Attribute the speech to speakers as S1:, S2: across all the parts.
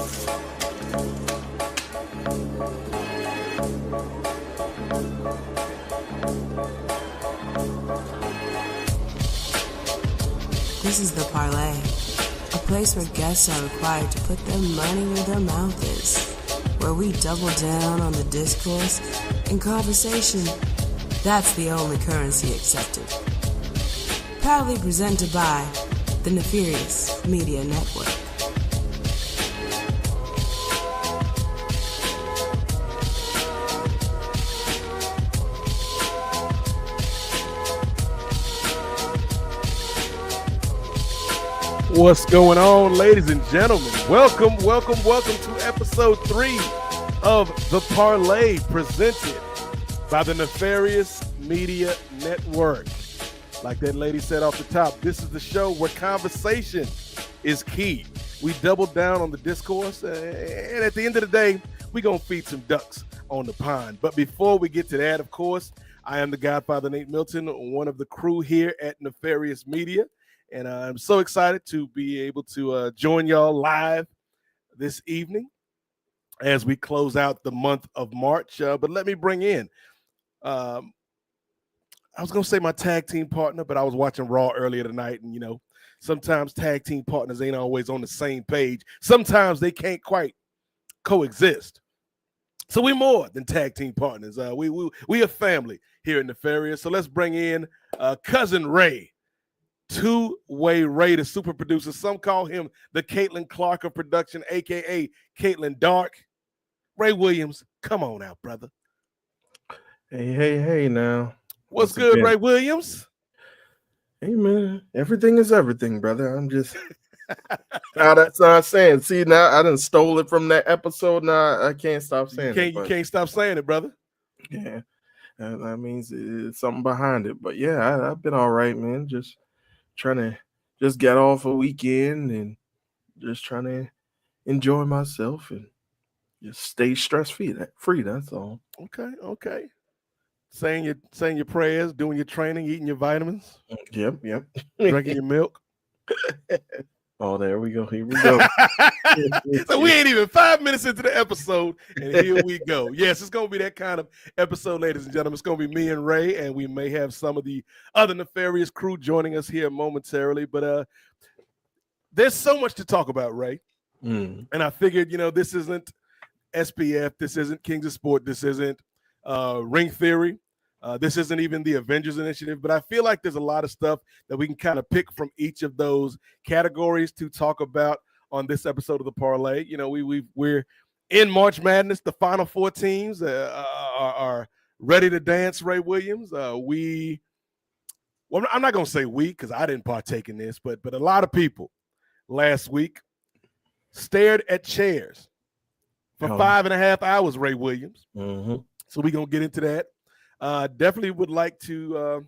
S1: This is the Parley, a place where guests are required to put their money where their mouth is, where we double down on the discourse and conversation. That's the only currency accepted. Proudly presented by the Nefarious Media Network.
S2: What's going on, ladies and gentlemen? Welcome to episode 3 of The Parley, presented by the Nefarious Media Network. Like that lady said off the top, this is the show where conversation is key. We double down on the discourse, and at the end of the day, we're going to feed some ducks on the pond. But before we get to that, of course, I am the Godfather, Nate Milton, one of the crew here at Nefarious Media. And I'm so excited to be able to join y'all live this evening as we close out the month of March. But let me bring in, I was going to say my tag team partner, but I was watching Raw earlier tonight. And, you know, sometimes tag team partners ain't always on the same page. Sometimes they can't quite coexist. So we're more than tag team partners. We a family here in Nefarious. So let's bring in Cousin Ray. Two-way Ray, the super producer. Some call him the Caitlin Clark of production, a.k.a. Caitlin Dark. Ray Williams, come on out, brother.
S3: Hey, now.
S2: What's good, again, Ray Williams?
S3: Hey, man. Everything is everything, brother. I'm just... Now that's not saying. See, now I done stole it from that episode. Now I can't stop saying it.
S2: You can't stop saying it, brother.
S3: Yeah. That means it's something behind it. But, yeah, I've been all right, man. Just trying to just get off a weekend and just trying to enjoy myself and just stay stress-free. That's all.
S2: Okay. Saying your prayers, doing your training, eating your vitamins.
S3: Yep.
S2: Drinking your milk.
S3: Oh, there we go. Here we go.
S2: So we ain't even 5 minutes into the episode, and here we go. Yes, it's going to be that kind of episode, ladies and gentlemen. It's going to be me and Ray, and we may have some of the other Nefarious crew joining us here momentarily. But there's so much to talk about, Ray. And I figured, this isn't SPF. This isn't Kings of Sport. This isn't Ring Theory. This isn't even the Avengers initiative, but I feel like there's a lot of stuff that we can kind of pick from each of those categories to talk about on this episode of the Parley. We're in March Madness. The Final Four teams are ready to dance. Ray Williams. I'm not going to say we because I didn't partake in this, but a lot of people last week stared at chairs for 5.5 hours. Ray Williams. So we're going to get into that. Definitely would like to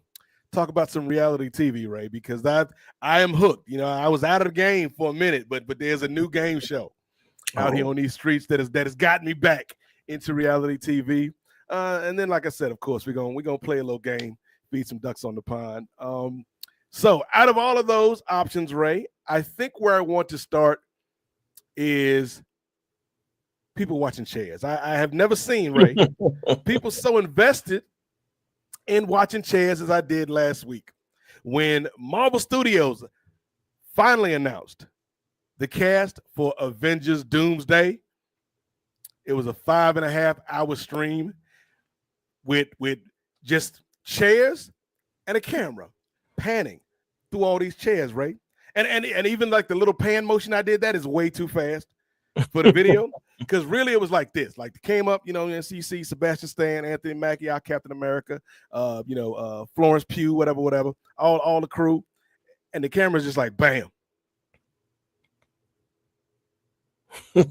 S2: talk about some reality TV, Ray, because I am hooked. I was out of the game for a minute, but there's a new game show out here on these streets that has gotten me back into reality TV. And then, like I said, of course, we're gonna play a little game, feed some ducks on the pond. So out of all of those options, Ray, I think where I want to start is people watching chairs. I have never seen, Ray, people so invested in watching chairs as I did last week when Marvel Studios finally announced the cast for Avengers Doomsday. It was a 5.5-hour stream with just chairs and a camera panning through all these chairs, Ray. And even like the little pan motion I did, that is way too fast for the video. Because really it was like this. Like, came up, and you see Sebastian Stan, Anthony Mackie, our Captain America, Florence Pugh, whatever, all the crew. And the camera's just like, bam. And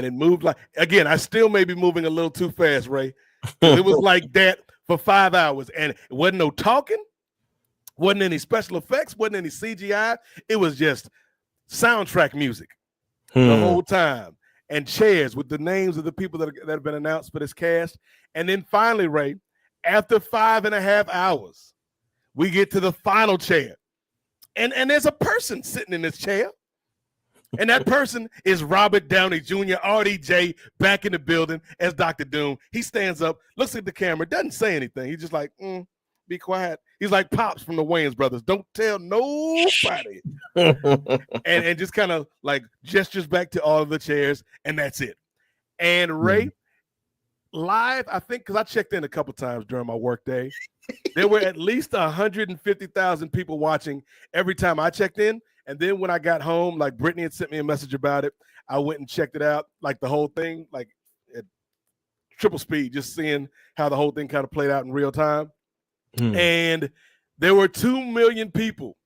S2: it moved like, again, I still may be moving a little too fast, Ray. It was like that for 5 hours. And it wasn't no talking, wasn't any special effects, wasn't any CGI. It was just soundtrack music the whole time, and chairs with the names of the people that have been announced for this cast. And then finally, Ray, after 5.5 hours, we get to the final chair, and there's a person sitting in this chair. And that person is Robert Downey Jr., RDJ, back in the building as Dr. Doom. He stands up, looks at the camera, doesn't say anything. He's just like, be quiet. He's like Pops from the Wayans brothers. Don't tell nobody. and just kind of like gestures back to all of the chairs, and that's it. And Ray, live, I think, because I checked in a couple times during my work day, there were at least 150,000 people watching every time I checked in. And then when I got home, like Britney had sent me a message about it. I went and checked it out, like the whole thing, like at triple speed, just seeing how the whole thing kind of played out in real time. And there were 2 million people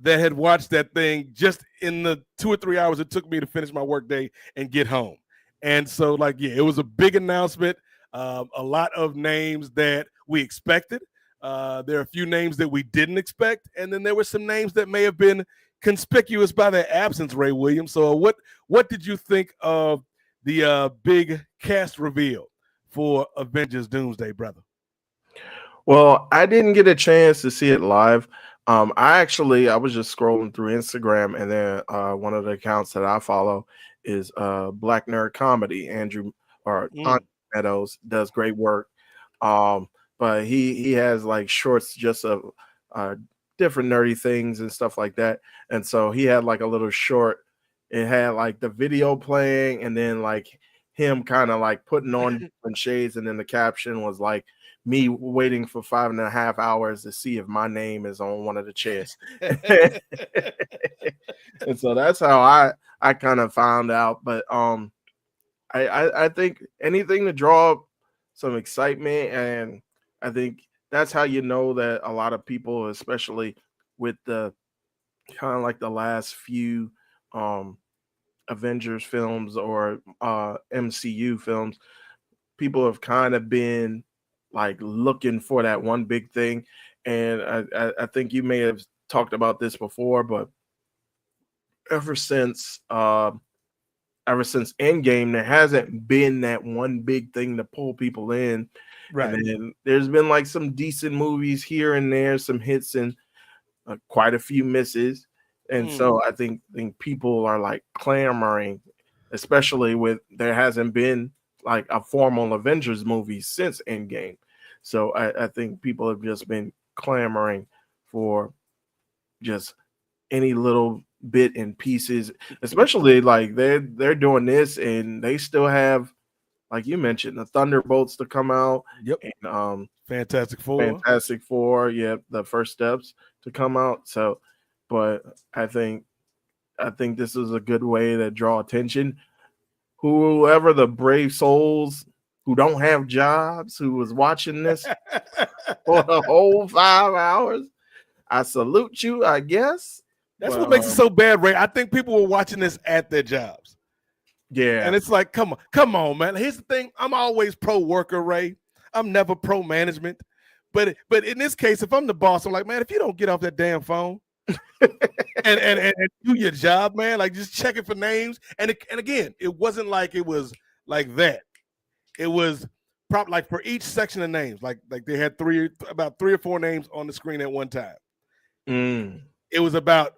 S2: that had watched that thing just in the 2 or 3 hours it took me to finish my workday and get home. And so, like, yeah, it was a big announcement. A lot of names that we expected. There are a few names that we didn't expect. And then there were some names that may have been conspicuous by their absence, Ray Williams. So what did you think of the big cast reveal for Avengers Doomsday, brother?
S3: Well, I didn't get a chance to see it live. I was just scrolling through Instagram, and then one of the accounts that I follow is Black Nerd Comedy. Andrew Meadows does great work. But he has like shorts just of different nerdy things and stuff like that. And so he had like a little short. It had like the video playing, and then like him kind of like putting on different shades, and then the caption was like me waiting for 5.5 hours to see if my name is on one of the chairs. And so that's how I kind of found out. But I think anything to draw some excitement, and I think that's how you know that a lot of people, especially with the kind of like the last few Avengers films or MCU films, people have kind of been like looking for that one big thing. And I think you may have talked about this before, but ever since Endgame, there hasn't been that one big thing to pull people in. Right. And then there's been like some decent movies here and there, some hits and quite a few misses. And so I think people are like clamoring, especially with there hasn't been like a formal Avengers movie since Endgame. So I think people have just been clamoring for just any little bit and pieces, especially like they're doing this and they still have, like you mentioned, the Thunderbolts to come out.
S2: Yep.
S3: And
S2: Fantastic Four.
S3: Yep. The first steps to come out. So, but I think this is a good way to draw attention. Whoever the brave souls who don't have jobs who was watching this for the whole 5 hours, I salute you, I guess.
S2: That's what makes it so bad, Ray. I think people were watching this at their jobs.
S3: Yeah.
S2: And it's like, come on, man. Here's the thing. I'm always pro worker, Ray. I'm never pro management. But in this case, if I'm the boss, I'm like, man, if you don't get off that damn phone and do your job, man, like just checking for names. And again, it wasn't like it was like that. It was probably like for each section of names, like they had about 3 or 4 names on the screen at one time. It was about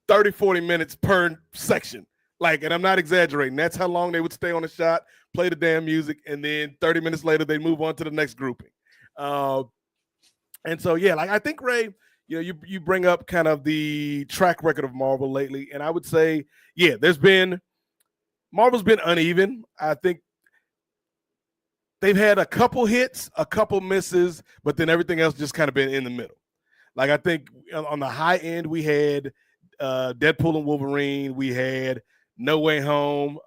S2: 30, 40 minutes per section. Like, and I'm not exaggerating. That's how long they would stay on the shot, play the damn music, and then 30 minutes later, they move on to the next grouping. And so, yeah, like I think, Ray, you bring up kind of the track record of Marvel lately, and I would say, yeah, Marvel's been uneven. I think they've had a couple hits, a couple misses, but then everything else just kind of been in the middle. Like I think on the high end, we had Deadpool and Wolverine. We had No Way Home.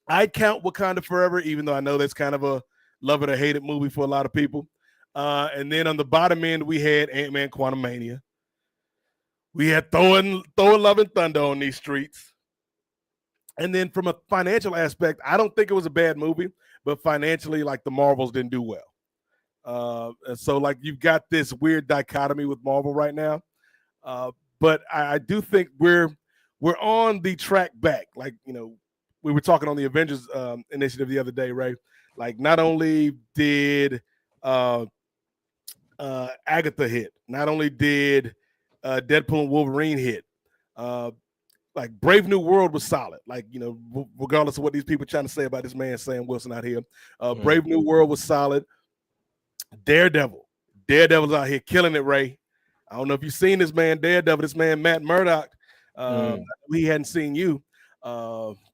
S2: I'd count Wakanda Forever, even though I know that's kind of a love it or hate it movie for a lot of people. And then on the bottom end, we had Ant-Man Quantumania. We had Thor Love and Thunder on these streets. And then from a financial aspect, I don't think it was a bad movie, but financially, like the Marvels didn't do well. So like you've got this weird dichotomy with Marvel right now. But I do think we're on the track back. Like, we were talking on the Avengers initiative the other day, right? Like not only did Agatha hit, not only did Deadpool and Wolverine hit, Like Brave New World was solid. Like, regardless of what these people are trying to say about this man Sam Wilson out here, Brave New World was solid. Daredevil's out here killing it, Ray. I don't know if you've seen this man Daredevil, this man Matt Murdock. We hadn't seen you.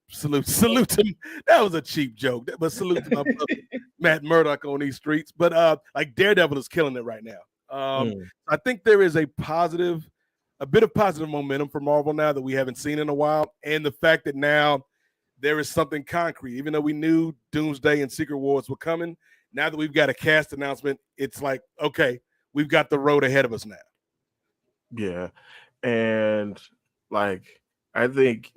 S2: Salute to him. That was a cheap joke, but salute to my brother Matt Murdock on these streets. But like Daredevil is killing it right now. I think there is a bit of positive momentum for Marvel now that we haven't seen in a while, and the fact that now there is something concrete. Even though we knew Doomsday and Secret Wars were coming, now that we've got a cast announcement, it's like, okay, we've got the road ahead of us now.
S3: Yeah, and like I think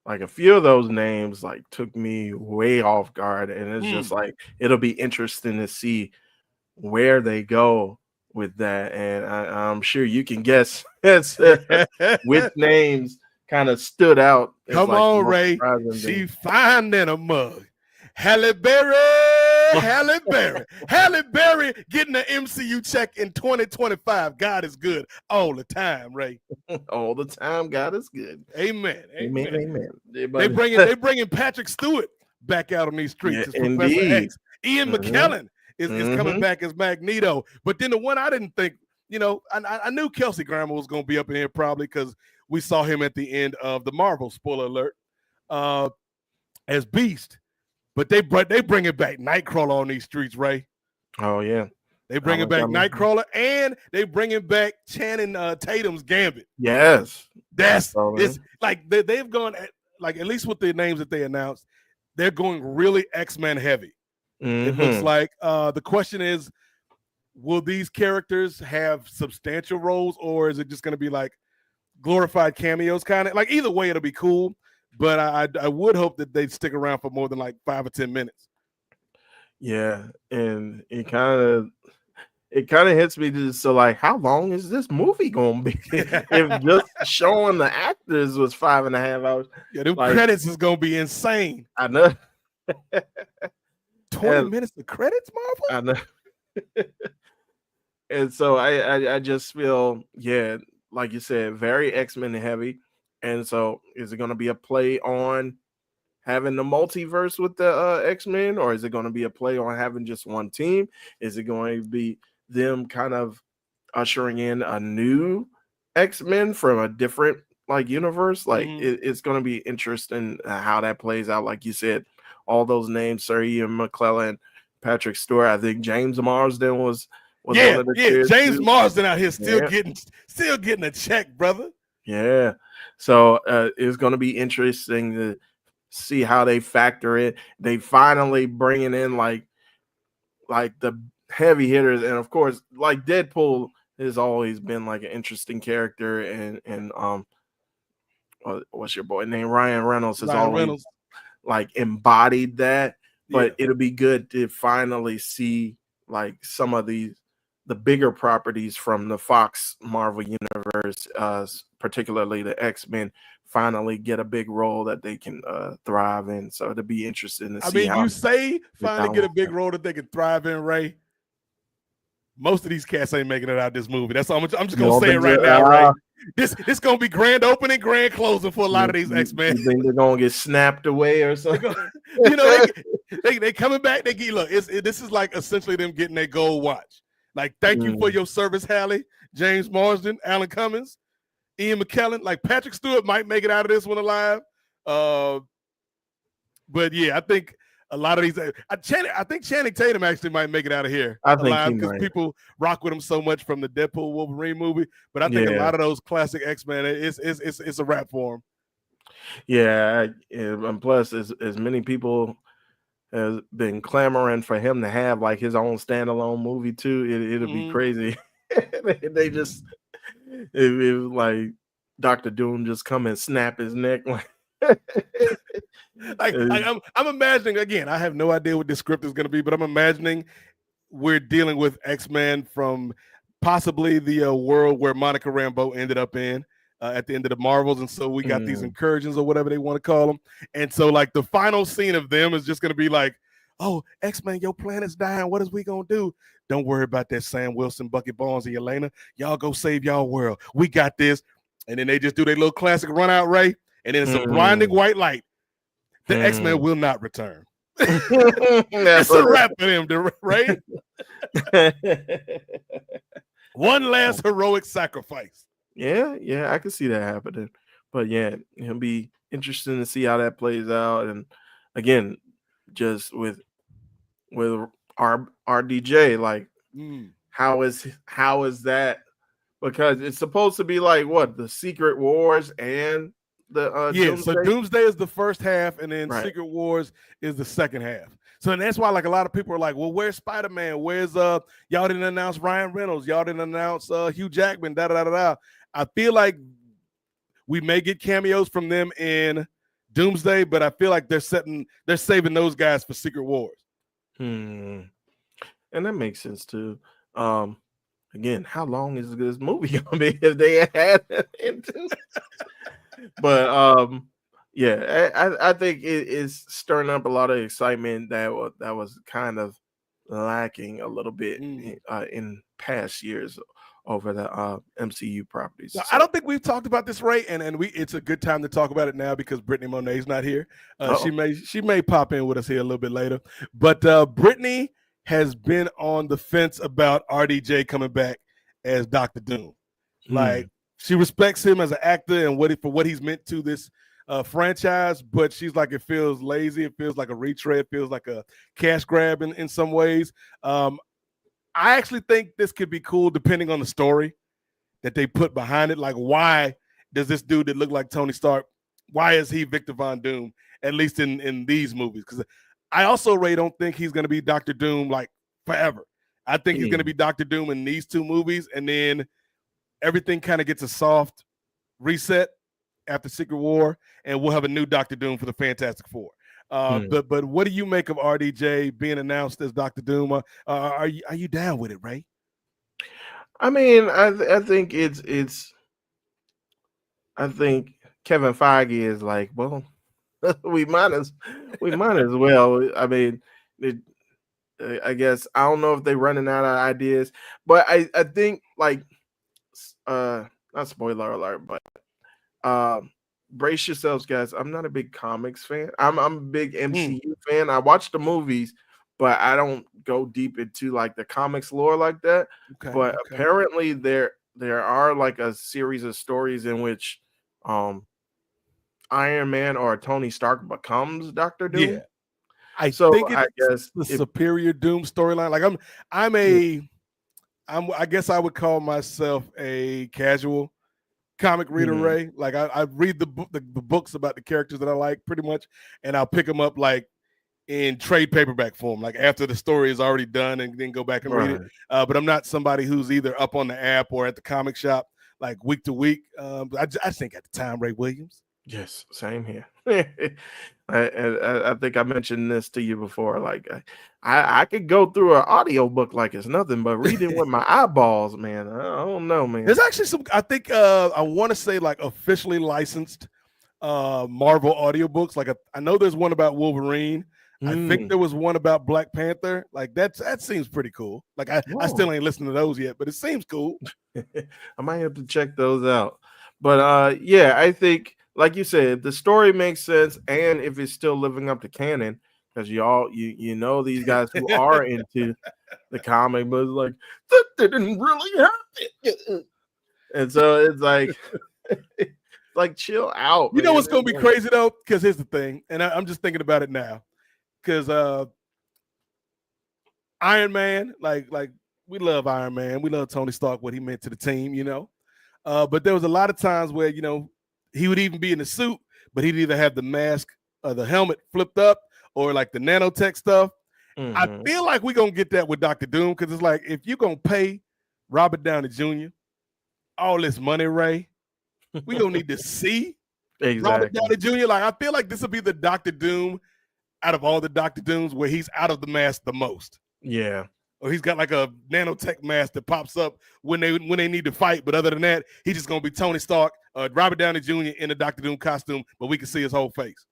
S3: like a few of those names like took me way off guard, and it's just like it'll be interesting to see where they go with that, and I'm sure you can guess which names kind of stood out.
S2: Come on, Ray. She fine in a mug. Halle Berry getting an MCU check in 2025. God is good all the time, Ray.
S3: All the time, God is good.
S2: Amen.
S3: They
S2: bringing Patrick Stewart back out on these streets.
S3: Yeah, indeed.
S2: X. Ian McKellen is coming back as Magneto. But then the one I didn't think, I knew Kelsey Grammer was going to be up in here probably because we saw him at the end of the Marvel, spoiler alert, as Beast. But they bringing back Nightcrawler on these streets, Ray.
S3: Oh, yeah.
S2: They bringing back Nightcrawler, and they bringing back Channing Tatum's Gambit.
S3: Yes.
S2: It's like they've gone, at least with the names that they announced, they're going really X-Men heavy. It looks like the question is, will these characters have substantial roles, or is it just going to be like glorified cameos kind of? Like either way, it'll be cool. But I would hope that they'd stick around for more than like 5 or 10 minutes.
S3: Yeah, and it kind of hits me so like, how long is this movie gonna be? If just showing the actors was 5.5 hours.
S2: Yeah, them credits is gonna be insane.
S3: I know.
S2: 20 minutes of credits, Marvel?
S3: I know. And so I just feel, like you said, very X-Men heavy. And so is it going to be a play on having the multiverse with the X-Men, or is it going to be a play on having just one team? Is it going to be them kind of ushering in a new X-Men from a different universe? It's going to be interesting how that plays out. Like you said, all those names, Sir Ian McKellen, Patrick Stewart. I think James Marsden was one of the
S2: James Marsden out here still getting a check, brother.
S3: Yeah. So it's going to be interesting to see how they factor it. They finally bringing in like the heavy hitters, and of course, like Deadpool has always been like an interesting character, and what's your boy name? Ryan Reynolds has always like embodied that. But it'll be good to finally see like some of the bigger properties from the Fox Marvel universe, particularly the X-Men, finally get a big role that they can thrive in. So it'll be interesting to see.
S2: You say finally get a big role that they can thrive in, Ray. Most of these cats ain't making it out this movie. That's all. I'm just gonna say it right now, Ray. This gonna be grand opening, grand closing for a lot of these X-Men.
S3: You think they're gonna get snapped away or something?
S2: They coming back. This is like essentially them getting their gold watch. Like, thank you for your service, Halle, James Marsden, Alan Cummings, Ian McKellen. Like, Patrick Stewart might make it out of this one alive. But yeah, I think a lot of these. I think Channing Tatum actually might make it out of here alive because people rock with him so much from the Deadpool Wolverine movie. But I think a lot of those classic X-Men, it's a wrap for him.
S3: Yeah, and plus, as many people has been clamoring for him to have like his own standalone movie too. It'll be crazy. They just it like Dr. Doom just come and snap his neck.
S2: I'm imagining again. I have no idea what this script is going to be, but I'm imagining we're dealing with X-Men from possibly the world where Monica Rambeau ended up in. At the end of the Marvels, and so we got these incursions or whatever they want to call them, and so like the final scene of them is just going to be like, oh, X-Men, your planet's dying, what is we gonna do? Don't worry about that Sam Wilson, Bucky Barnes, and Yelena. Y'all go save y'all world. We got this. and then they just do their little classic run out, Ray, and then it's a blinding white light. The X-Men will not return. It's a wrap for them, Ray. One last heroic sacrifice.
S3: Yeah, I can see that happening. But yeah, it'll be interesting to see how that plays out. And again, just with our DJ, like how is that? Because it's supposed to be like what, the Secret Wars and the Doomsday?
S2: So Doomsday is the first half, and then Secret Wars is the second half. So and that's why like a lot of people are like, well, where's Spider-Man? Where's y'all didn't announce Ryan Reynolds, y'all didn't announce Hugh Jackman, I feel like we may get cameos from them in Doomsday, but I feel like they're saving those guys for Secret Wars.
S3: And that makes sense too. Again, how long is this movie gonna be if they had it into? But yeah, I think it is stirring up a lot of excitement that was kind of lacking a little bit in past years over the MCU properties.
S2: So I don't think we've talked about this, Ray, and it's a good time to talk about it now because Britney Monae's not here. She may pop in with us here a little bit later, but Britney has been on the fence about RDJ coming back as Dr. Doom. Like, she respects him as an actor and for what he's meant to this franchise, but she's like, it feels lazy. It feels like a retread. It feels like a cash grab in some ways. I actually think this could be cool depending on the story that they put behind it. Like, why does this dude that looked like Tony Stark, why is he Victor Von Doom, at least in these movies? Because I also, Ray, don't think he's going to be Dr. Doom like forever. I think he's going to be Dr. Doom in these two movies, and then everything kind of gets a soft reset after Secret War, and we'll have a new Dr. Doom for the Fantastic Four. But what do you make of RDJ being announced as Dr. Doom? Are you down with it, Ray?
S3: I mean, I think it's I think Kevin Feige is like, well, we might as well. I mean, I guess I don't know if they're running out of ideas, but I think like not spoiler alert, but brace yourselves, guys. I'm not a big comics fan. I'm a big MCU fan. I watch the movies, but I don't go deep into like the comics lore like that. But apparently there are like a series of stories in which Iron Man or Tony Stark becomes Dr. Doom. Yeah.
S2: I guess the superior Doom storyline. Like I guess I would call myself a casual comic reader, Ray. Like I read the books about the characters that I like pretty much, and I'll pick them up like in trade paperback form, like after the story is already done, and then go back and read it. But I'm not somebody who's either up on the app or at the comic shop like week to week. I think at the time, Ray Williams.
S3: Yes, same here. I think I mentioned this to you before. Like I could go through an audio book like it's nothing, but reading with my eyeballs, man, I don't know, man.
S2: There's actually some, I think I want to say like officially licensed Marvel audiobooks. Like I know there's one about Wolverine. I think there was one about Black Panther. Like that seems pretty cool. Like I still ain't listened to those yet, but it seems cool.
S3: I might have to check those out. But yeah, I think, like you said, the story makes sense, and if it's still living up to canon, because you know these guys who are into the comic, but it's like that didn't really happen, and so it's like chill out.
S2: You know what's gonna be crazy though? Because here's the thing, and I'm just thinking about it now, because Iron Man, like we love Iron Man, we love Tony Stark, what he meant to the team, you know, but there was a lot of times where he would even be in the suit, but he'd either have the mask or the helmet flipped up or like the nanotech stuff. I feel like we're going to get that with Dr. Doom, because it's like, if you're going to pay Robert Downey Jr. all this money, Ray, we're going to need to see Robert Downey Jr. Like, I feel like this will be the Dr. Doom out of all the Dr. Dooms where he's out of the mask the most.
S3: Yeah.
S2: Or he's got like a nanotech mask that pops up when they need to fight. But other than that, he's just going to be Tony Stark, Robert Downey Jr. in a Dr. Doom costume, but we can see his whole face.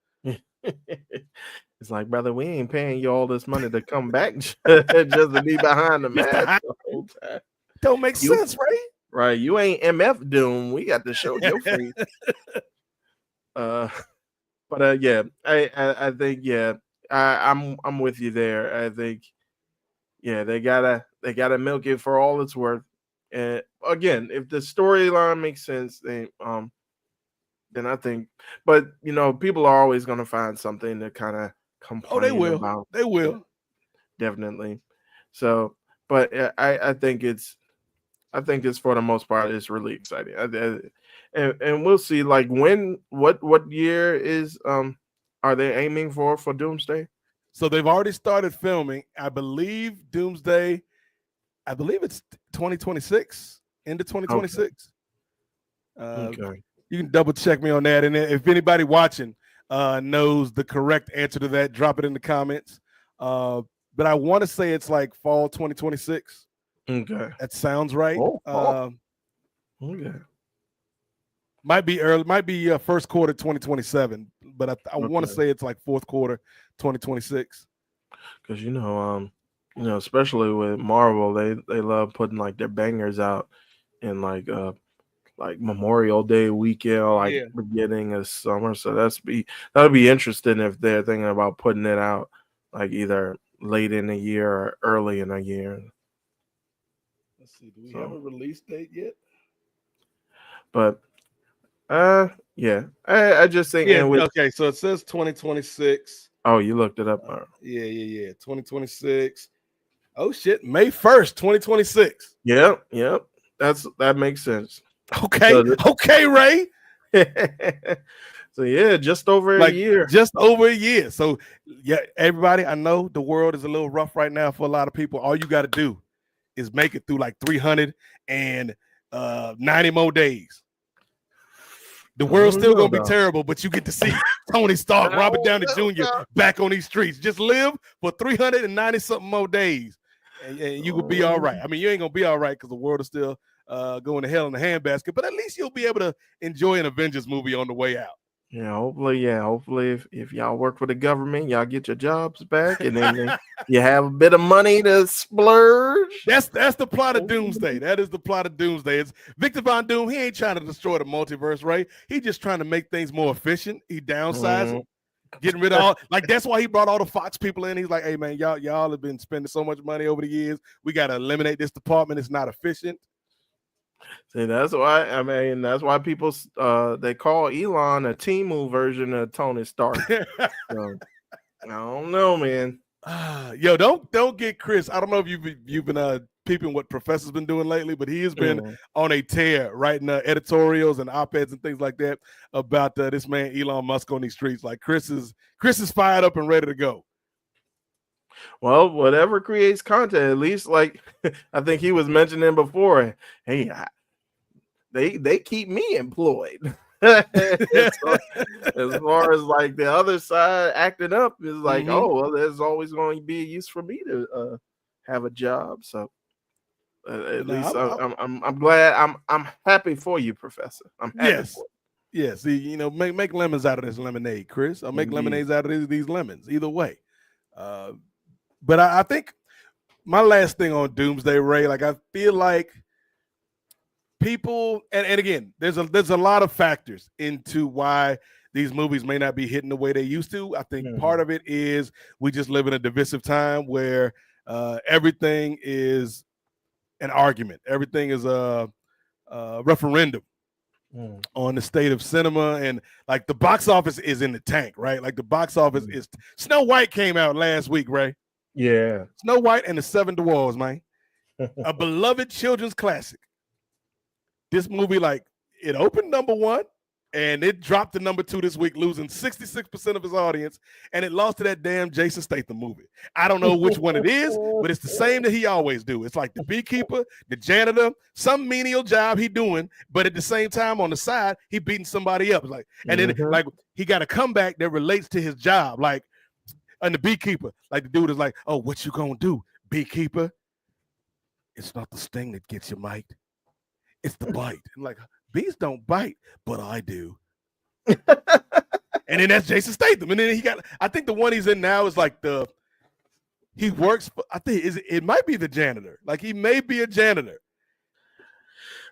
S3: It's like, brother, we ain't paying you all this money to come back just to be behind the mask the whole time.
S2: Don't make sense, right?
S3: Right. You ain't MF Doom. We got to show your face. Yeah, I think I'm with you there. I think they gotta milk it for all it's worth. And again, if the storyline makes sense, then I think. But people are always gonna find something to kind of complain about.
S2: They will.
S3: Definitely. So, but I think it's for the most part it's really exciting. And we'll see. Like what year is are they aiming for Doomsday?
S2: So they've already started filming. I believe Doomsday. I believe it's 2026, into 2026.
S3: Okay.
S2: You can double check me on that. And if anybody watching knows the correct answer to that, drop it in the comments. But I want to say it's like fall 2026.
S3: Okay.
S2: That sounds right.
S3: Okay.
S2: Might be early, might be first quarter 2027, but I want to say it's like fourth quarter 2026.
S3: Because especially with Marvel, they love putting like their bangers out in like Memorial Day weekend, beginning of summer. So that'll be interesting if they're thinking about putting it out like either late in the year or early in the year.
S2: Let's see, do we have a release date yet?
S3: But I just think
S2: okay, so it says 2026.
S3: Oh, you looked it up.
S2: Yeah. 2026. Oh shit, May 1st, 2026.
S3: Yep. That makes sense.
S2: Okay, Ray.
S3: So just over a year.
S2: Just over a year. So everybody, I know the world is a little rough right now for a lot of people. All you got to do is make it through like 390 more days. The world's still gonna be terrible, but you get to see Tony Stark, Robert Downey Jr. back on these streets. Just live for 390 something more days, and you will be all right. I mean, you ain't gonna be all right because the world is still going to hell in the handbasket, but at least you'll be able to enjoy an Avengers movie on the way out.
S3: Hopefully if y'all work for the government, y'all get your jobs back, and then you have a bit of money to splurge.
S2: That's the plot of Doomsday. That is the plot of Doomsday. It's Victor Von Doom. He ain't trying to destroy the multiverse, right? He just trying to make things more efficient. He downsizing, getting rid of all. Like that's why he brought all the Fox people in. He's like, hey man, y'all have been spending so much money over the years. We got to eliminate this department. It's not efficient.
S3: See, that's why people they call Elon a Temu version of Tony Stark. So, I don't know, man.
S2: Yo, don't get Chris. I don't know if you've been peeping what Professor's been doing lately, but he has been on a tear writing editorials and op-eds and things like that about this man Elon Musk on these streets. Like Chris is fired up and ready to go.
S3: Well, whatever creates content, at least like I think he was mentioning before. Hey, they keep me employed. As far as like the other side acting up is like, there's always going to be a use for me to have a job. So at least I'm glad. I'm happy for you, Professor. I'm happy for you.
S2: Yeah, see, make lemons out of this lemonade, Chris. I'll make lemonades out of these lemons. Either way. But I think my last thing on Doomsday, Ray, like I feel like people, and again, there's a lot of factors into why these movies may not be hitting the way they used to. I think part of it is we just live in a divisive time where everything is an argument. Everything is a referendum on the state of cinema, and like the box office is in the tank, right? Like the box office is. Snow White came out last week, Ray.
S3: Yeah,
S2: Snow White and the Seven Dwarfs, man. A beloved children's classic. This movie, like, it opened number 1 and it dropped to number 2 this week, losing 66% of his audience, and it lost to that damn Jason Statham movie. I don't know which one it is, but it's the same that he always do. It's like the beekeeper, the janitor, some menial job he doing, but at the same time on the side, he beating somebody up. Like, and then like he got a comeback that relates to his job. Like, and the beekeeper, like the dude is like, oh, what you gonna do, beekeeper? It's not the sting that gets you, mate. It's the bite. And like, bees don't bite, but I do. And then that's Jason Statham. And then I think the one he's in now is like he works for, I think it might be the janitor. Like he may be a janitor.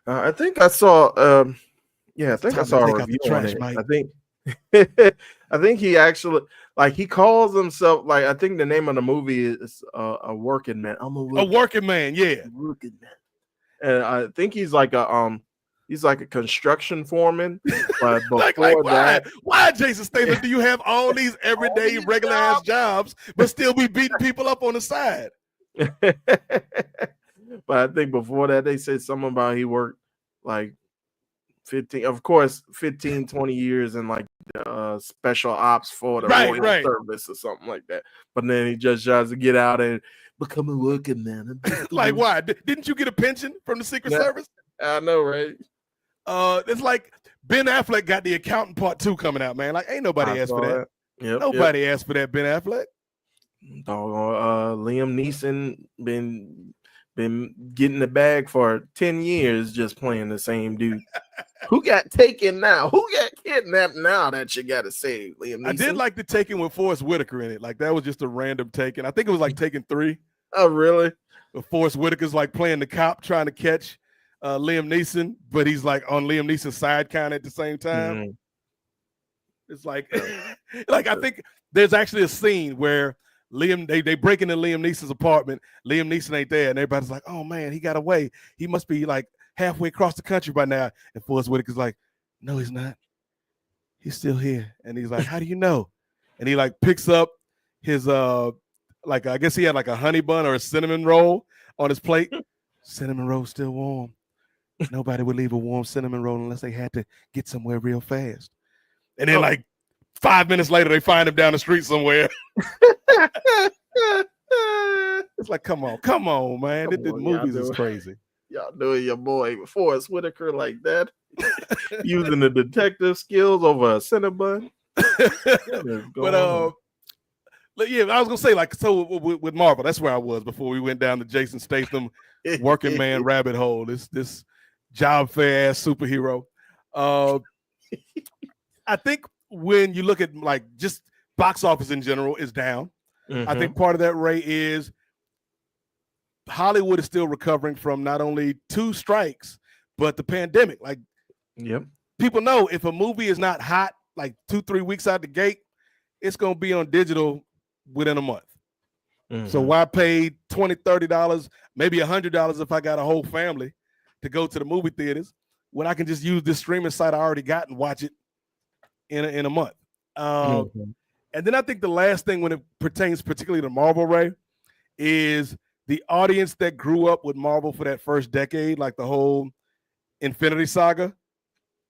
S3: I think I saw. I think I saw a review on it. I think he actually he calls himself I think the name of the movie is a working man. I'm
S2: a working man. Yeah,
S3: working man. And I think he's like a construction foreman. But before
S2: why Jason Statham do you have all these everyday regular ass jobs but still be beating people up on the side?
S3: But I think before that they said something about he worked 15, 20 years in special ops for the Royal Service or something like that. But then he just tries to get out and become a working man.
S2: Why? Didn't you get a pension from the Secret Service?
S3: I know, right?
S2: It's like Ben Affleck got The Accountant Part 2 coming out, man. Ain't nobody asked for that. Nobody asked for that, Ben Affleck.
S3: Liam Neeson been getting the bag for 10 years just playing the same dude. Who got taken now? Who got kidnapped now that you got to save, Liam Neeson?
S2: I did like the Taken with Forrest Whitaker in it. That was just a random Taken. I think it was Taken 3.
S3: Oh, really?
S2: Forrest Whitaker's playing the cop trying to catch Liam Neeson, but he's on Liam Neeson's side kind of at the same time. It's I think there's actually a scene where they break into Liam Neeson's apartment. Liam Neeson ain't there, and everybody's like, "Oh man, he got away. He must be halfway across the country by now." And Forrest Whitaker's like, "No, he's not. He's still here." And he's like, "How do you know?" And he picks up his I guess he had a honey bun or a cinnamon roll on his plate. Cinnamon roll still warm. Nobody would leave a warm cinnamon roll unless they had to get somewhere real fast. And then 5 minutes later, they find him down the street somewhere. It's come on, man. This movies is crazy.
S3: Y'all doing your boy Forrest Whitaker like that? Using the detective skills over a cinnamon.
S2: But I was gonna say with Marvel, that's where I was before we went down the Jason Statham working man rabbit hole. This job fair ass superhero. I think when you look at just box office in general is down. I think part of that, Ray, is Hollywood is still recovering from not only 2 strikes, but the pandemic. People know if a movie is not hot 2-3 weeks out the gate, it's going to be on digital within a month. So why pay $20, $30, maybe $100 if I got a whole family to go to the movie theaters when I can just use this streaming site I already got and watch it in a month? And then I think the last thing when it pertains particularly to Marvel, Ray, is the audience that grew up with Marvel for that first decade, the whole Infinity Saga,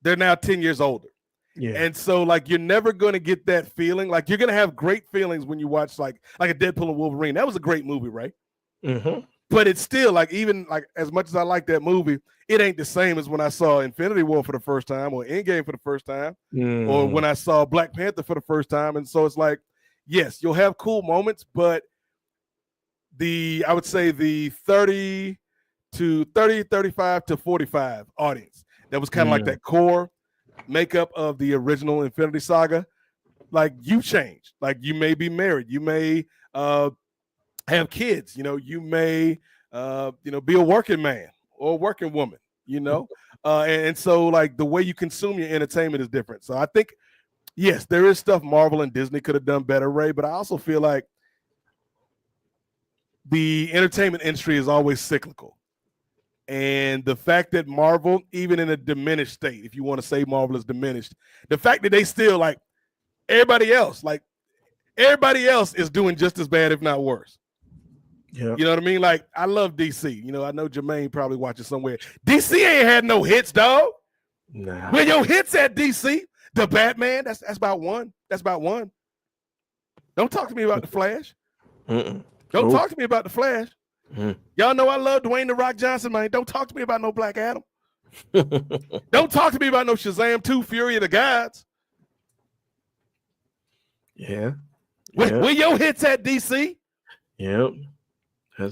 S2: they're now 10 years older. Yeah. And so you're never going to get that feeling. You're going to have great feelings when you watch like a Deadpool and Wolverine. That was a great movie, right? But it's still even as much as I like that movie, it ain't the same as when I saw Infinity War for the first time or Endgame for the first time or when I saw Black Panther for the first time. And so it's yes, you'll have cool moments, but I would say the 35 to 45 audience, that was kind of that core makeup of the original Infinity Saga. You changed. You may be married. You may have kids. You may be a working man or a working woman, and so the way you consume your entertainment is different. So I think, yes, there is stuff Marvel and Disney could have done better, Ray, but I also feel the entertainment industry is always cyclical. And the fact that Marvel, even in a diminished state, if you want to say Marvel is diminished, the fact that they still everybody else is doing just as bad, if not worse. Yeah. You know what I mean? I love DC. I know Jermaine probably watching somewhere. DC ain't had no hits, dog. Nah. Where your hits at, DC? The Batman, that's about one. That's about one. Don't talk to me about the Flash. Don't talk to me about the Flash. Y'all know I love Dwayne The Rock Johnson, man. Don't talk to me about no Black Adam. Don't talk to me about no Shazam 2, Fury of the Gods.
S3: Yeah.
S2: Where your hits at, DC?
S3: Yep.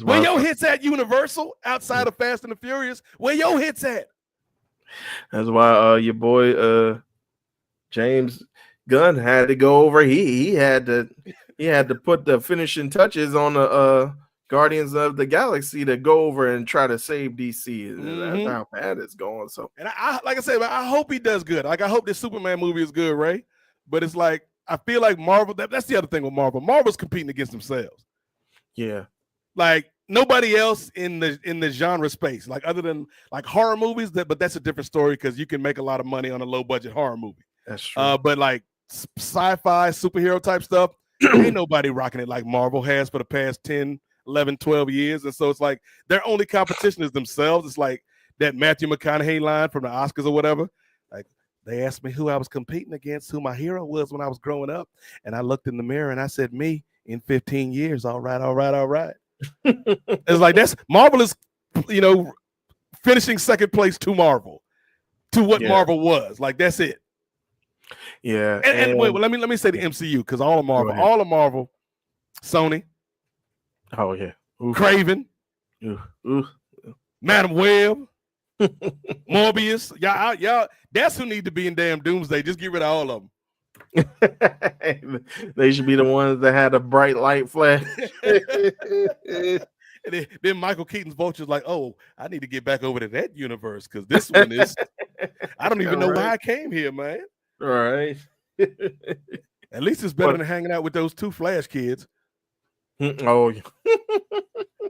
S2: Where your hits at, Universal, outside of Fast and the Furious? Where your hits at?
S3: That's why your boy James Gunn had to go over. He had to put the finishing touches on the Guardians of the Galaxy to go over and try to save DC. That's how bad it's going. So,
S2: and I like I said, I hope he does good. Like I hope this Superman movie is good, Ray. But it's like I feel like Marvel. That's the other thing with Marvel. Marvel's competing against themselves.
S3: Yeah,
S2: like nobody else in the genre space, like other than like horror movies. But that's a different story because you can make a lot of money on a low budget horror movie.
S3: That's true.
S2: But like sci-fi superhero type stuff, ain't nobody rocking it like Marvel has for the past 10, 11, 12 years. And so it's like their only competition is themselves. It's like that Matthew McConaughey line from the Oscars or whatever. Like they asked me who I was competing against, who my hero was when I was growing up. And I looked in the mirror and I said, me in 15 years. All right. It's like that's Marvel is, finishing second place to Marvel, to what Marvel was. Like that's it.
S3: Yeah.
S2: And wait, well, let me say the MCU because all of Marvel, Sony.
S3: Oh yeah.
S2: Oof. Craven.
S3: Oof.
S2: Madam Web. Morbius. Y'all, that's who need to be in damn Doomsday. Just get rid of all of them.
S3: They should be the ones that had a bright light flash.
S2: And then Michael Keaton's Vulture's like, oh, I need to get back over to that universe because this one is. I don't even know why I came here, man.
S3: All right.
S2: At least it's better than hanging out with those two Flash kids.
S3: Oh,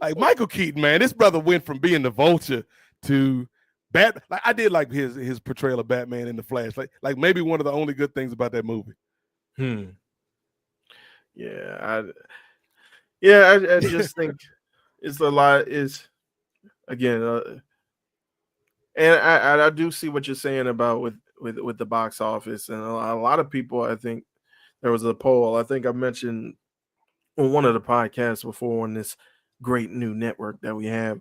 S2: like Michael Keaton, man, this brother went from being the Vulture to Bat. Like I did like his portrayal of Batman in the Flash. Like maybe one of the only good things about that movie.
S3: Yeah, I just think it's a lot. Is again, and I do see what you're saying about with the box office, and a lot of people. I think there was a poll. I think I mentioned on one of the podcasts before on this great new network that we have.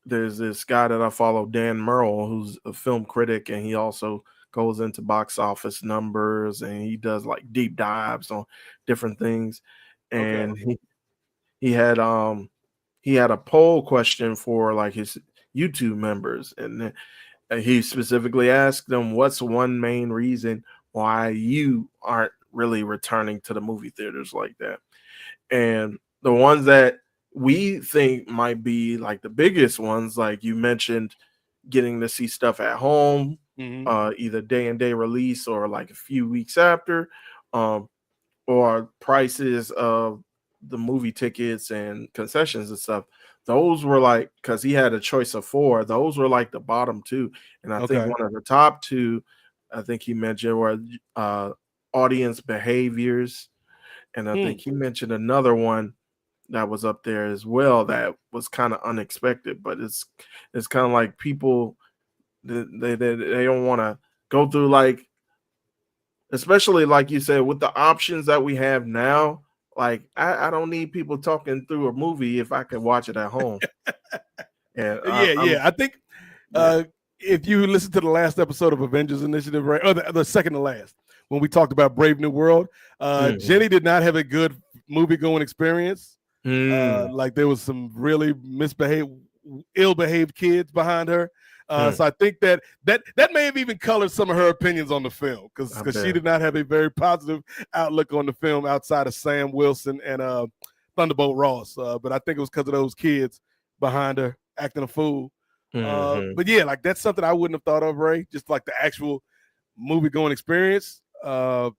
S3: There's this guy that I follow, Dan Merle, who's a film critic, and he also goes into box office numbers and he does like deep dives on different things. And he had a poll question for like his YouTube members, and he specifically asked them, what's one main reason why you aren't really returning to the movie theaters like that? And the ones that we think might be like the biggest ones, like you mentioned, getting to see stuff at home, either day and day release or like a few weeks after, or prices of the movie tickets and concessions and stuff. Those were like, because he had a choice of 4, those were like the bottom 2. And I think one of the top 2, I think he mentioned were audience behaviors. And I think he mentioned another one that was up there as well that was kind of unexpected, but it's kind of like people they don't want to go through, like, especially like you said, with the options that we have now. Like I don't need people talking through a movie if I can watch it at home. And
S2: I think if you listen to the last episode of Avengers Initiative, right, or the second to last, when we talked about Brave New World, Jenny did not have a good movie going experience. Like there was some really ill-behaved kids behind her. So I think that may have even colored some of her opinions on the film because she did not have a very positive outlook on the film outside of Sam Wilson and Thunderbolt Ross. But I think it was because of those kids behind her acting a fool. But yeah, like that's something I wouldn't have thought of, Ray. Just like the actual movie going experience. But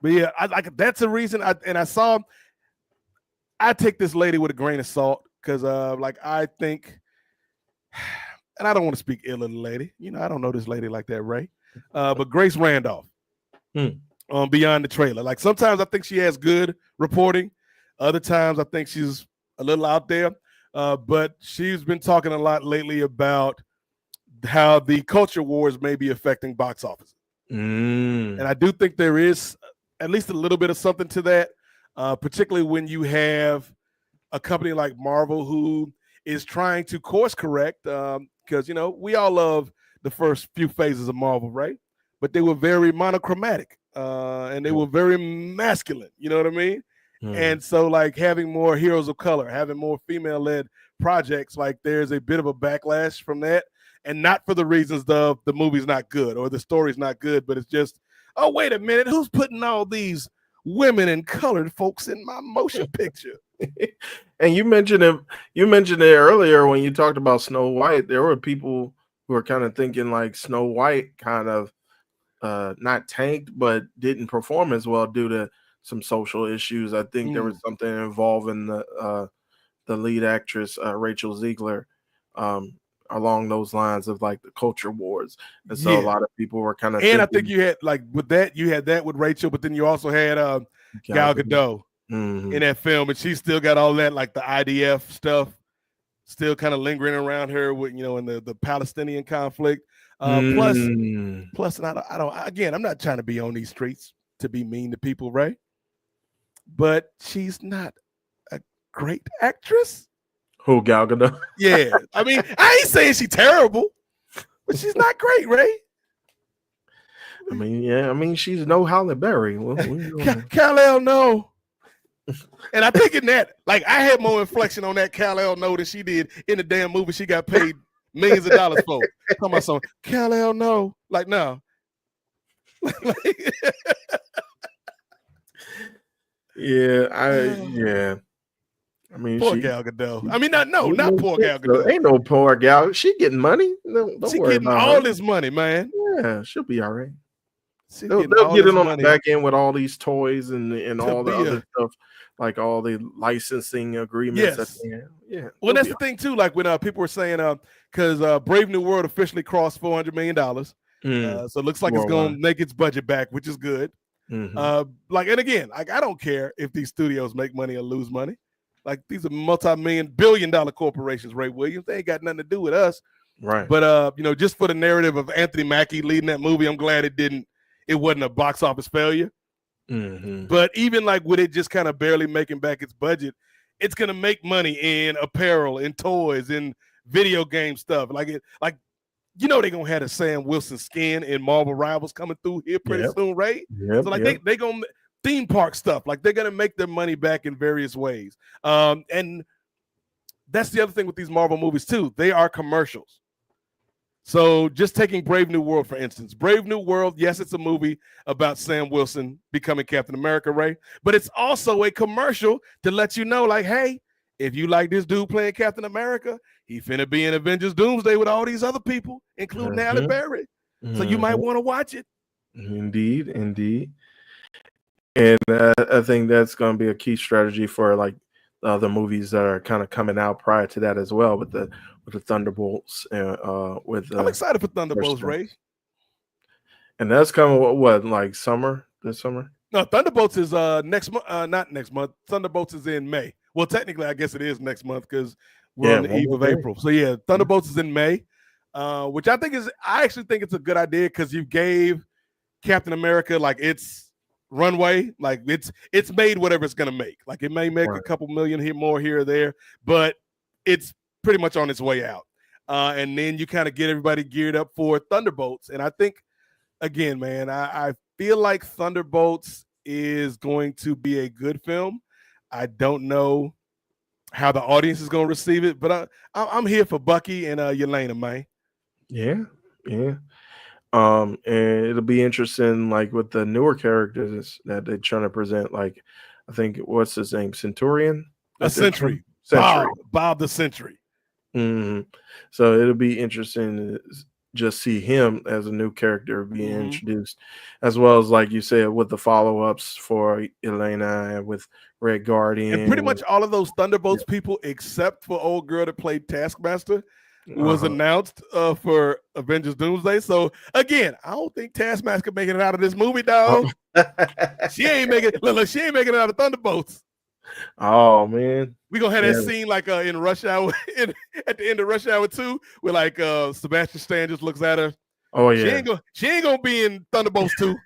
S2: yeah, that's a reason. I take this lady with a grain of salt because I think. And I don't want to speak ill of the lady. I don't know this lady like that, Ray. But Grace Randolph on Beyond the Trailer. Like sometimes I think she has good reporting. Other times I think she's a little out there. But she's been talking a lot lately about how the culture wars may be affecting box office. And I do think there is at least a little bit of something to that, particularly when you have a company like Marvel who is trying to course correct because, we all love the first few phases of Marvel, right? But they were very monochromatic and they were very masculine. You know what I mean? And so like having more heroes of color, having more female-led projects, like there's a bit of a backlash from that. And not for the reasons the movie's not good or the story's not good, but it's just, oh, wait a minute, who's putting all these women and colored folks in my motion picture.
S3: And you mentioned it earlier when you talked about Snow White. There were people who were kind of thinking like Snow White kind of not tanked, but didn't perform as well due to some social issues. I think there was something involving the lead actress, Rachel Ziegler, along those lines of like the culture wars. And so a lot of people were kind of
S2: thinking, I think you had like with that, you had that with Rachel, but then you also had Gal Gadot in that film, and she still got all that like the IDF stuff still kind of lingering around her with, in the Palestinian conflict. Plus, and I don't again, I'm not trying to be on these streets to be mean to people, right? But she's not a great actress.
S3: Who, Gal Gadot?
S2: Yeah. I mean, I ain't saying she's terrible, but she's not great, Ray.
S3: I mean, she's no Halle Berry.
S2: Kal-El, no. And I think in that, like, I had more inflection on that Kal-El no than she did in the damn movie she got paid millions of dollars for. Talking about some Kal-El no. Like, no.
S3: Yeah. I mean,
S2: poor Gal Gadot. I mean, not poor Gal Gadot.
S3: Ain't no poor Gal. She getting money. Don't
S2: she
S3: worry
S2: getting
S3: about
S2: all
S3: her.
S2: this money, man.
S3: Yeah, she'll be all right.
S2: They'll
S3: get it on the back end with all these toys and all the other stuff, like all the licensing agreements.
S2: Yes.
S3: Yeah.
S2: Well, that's the thing too. Like when people were saying, because Brave New World officially crossed $400 million, so it looks like it's going to make its budget back, which is good. And again, like I don't care if these studios make money or lose money. Like these are multi-billion-dollar corporations, Ray Williams. They ain't got nothing to do with us,
S3: right?
S2: But just for the narrative of Anthony Mackie leading that movie, I'm glad it wasn't a box office failure. But even like with it just kind of barely making back its budget, it's gonna make money in apparel, in toys, in video game stuff. They're gonna have a Sam Wilson skin in Marvel Rivals coming through here pretty soon, right? So they gonna theme park stuff. Like they're gonna make their money back in various ways. And that's the other thing with these Marvel movies too. They are commercials. So just taking Brave New World, for instance. Brave New World, yes, it's a movie about Sam Wilson becoming Captain America, Ray. But it's also a commercial to let you know, like, hey, if you like this dude playing Captain America, he finna be in Avengers Doomsday with all these other people, including Halle Berry. So you might want to watch it.
S3: Indeed. And I think that's going to be a key strategy for like the other movies that are kind of coming out prior to that as well, with the Thunderbolts. I'm
S2: excited for Thunderbolts, Ray.
S3: And that's coming what like summer? This summer?
S2: No, Thunderbolts is next month. Not next month. Thunderbolts is in May. Well, technically, I guess it is next month because we're on the eve of April. So yeah, Thunderbolts is in May, which I actually think it's a good idea because you gave Captain America like its runway, like it's made whatever it's gonna make. Like it may make a couple million here or there, but it's pretty much on its way out. And then you kind of get everybody geared up for Thunderbolts. And I think, again, man, I feel like Thunderbolts is going to be a good film. I don't know how the audience is going to receive it, but I'm here for Bucky and Yelena, man.
S3: Yeah. And it'll be interesting, like with the newer characters that they're trying to present. Like, I think what's his name, Centurion,
S2: a Sentry. Bob the Sentry.
S3: So it'll be interesting to just see him as a new character being introduced, as well as like you said with the follow-ups for Elena and with Red Guardian,
S2: and pretty much all of those Thunderbolts people except for old girl that played Taskmaster was announced for Avengers Doomsday. So again, I don't think Taskmaster making it out of this movie, dog. She ain't making it out of Thunderbolts.
S3: Oh man,
S2: we gonna have that scene like in Rush Hour at the end of Rush Hour 2 where like Sebastian Stan just looks at her.
S3: Oh yeah,
S2: she ain't gonna be in Thunderbolts 2.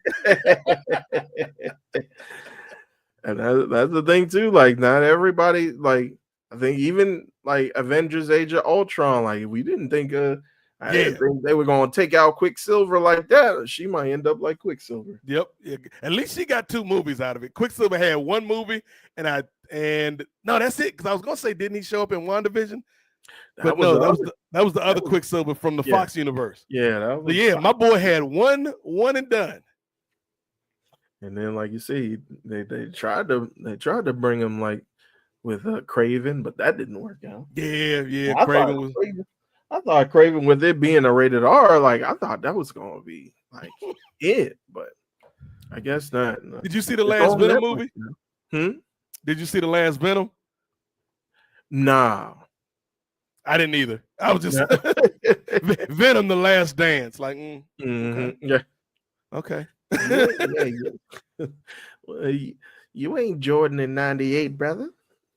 S3: And that's the thing too. Like not everybody, like I think even like Avengers Age of Ultron, like we didn't think I didn't think they were gonna take out Quicksilver like that. She might end up like Quicksilver.
S2: Yep. At least she got 2 movies out of it. Quicksilver had 1 movie, and no, that's it. Because I was gonna say, didn't he show up in WandaVision? But that was the other Quicksilver from the Fox universe.
S3: Yeah,
S2: my boy had one and done.
S3: And then, like you see, they tried to bring him like with Craven, but that didn't work out.
S2: Yeah.
S3: I thought Craven, with it being a rated R, like I thought that was gonna be like it, but I guess not. No.
S2: Did you see the last Venom movie?
S3: Hmm?
S2: Did you see the last Venom?
S3: Nah.
S2: I didn't either. I was just Venom: The Last Dance. Like,
S3: yeah,
S2: okay.
S3: Well, you ain't Jordan in '98, brother.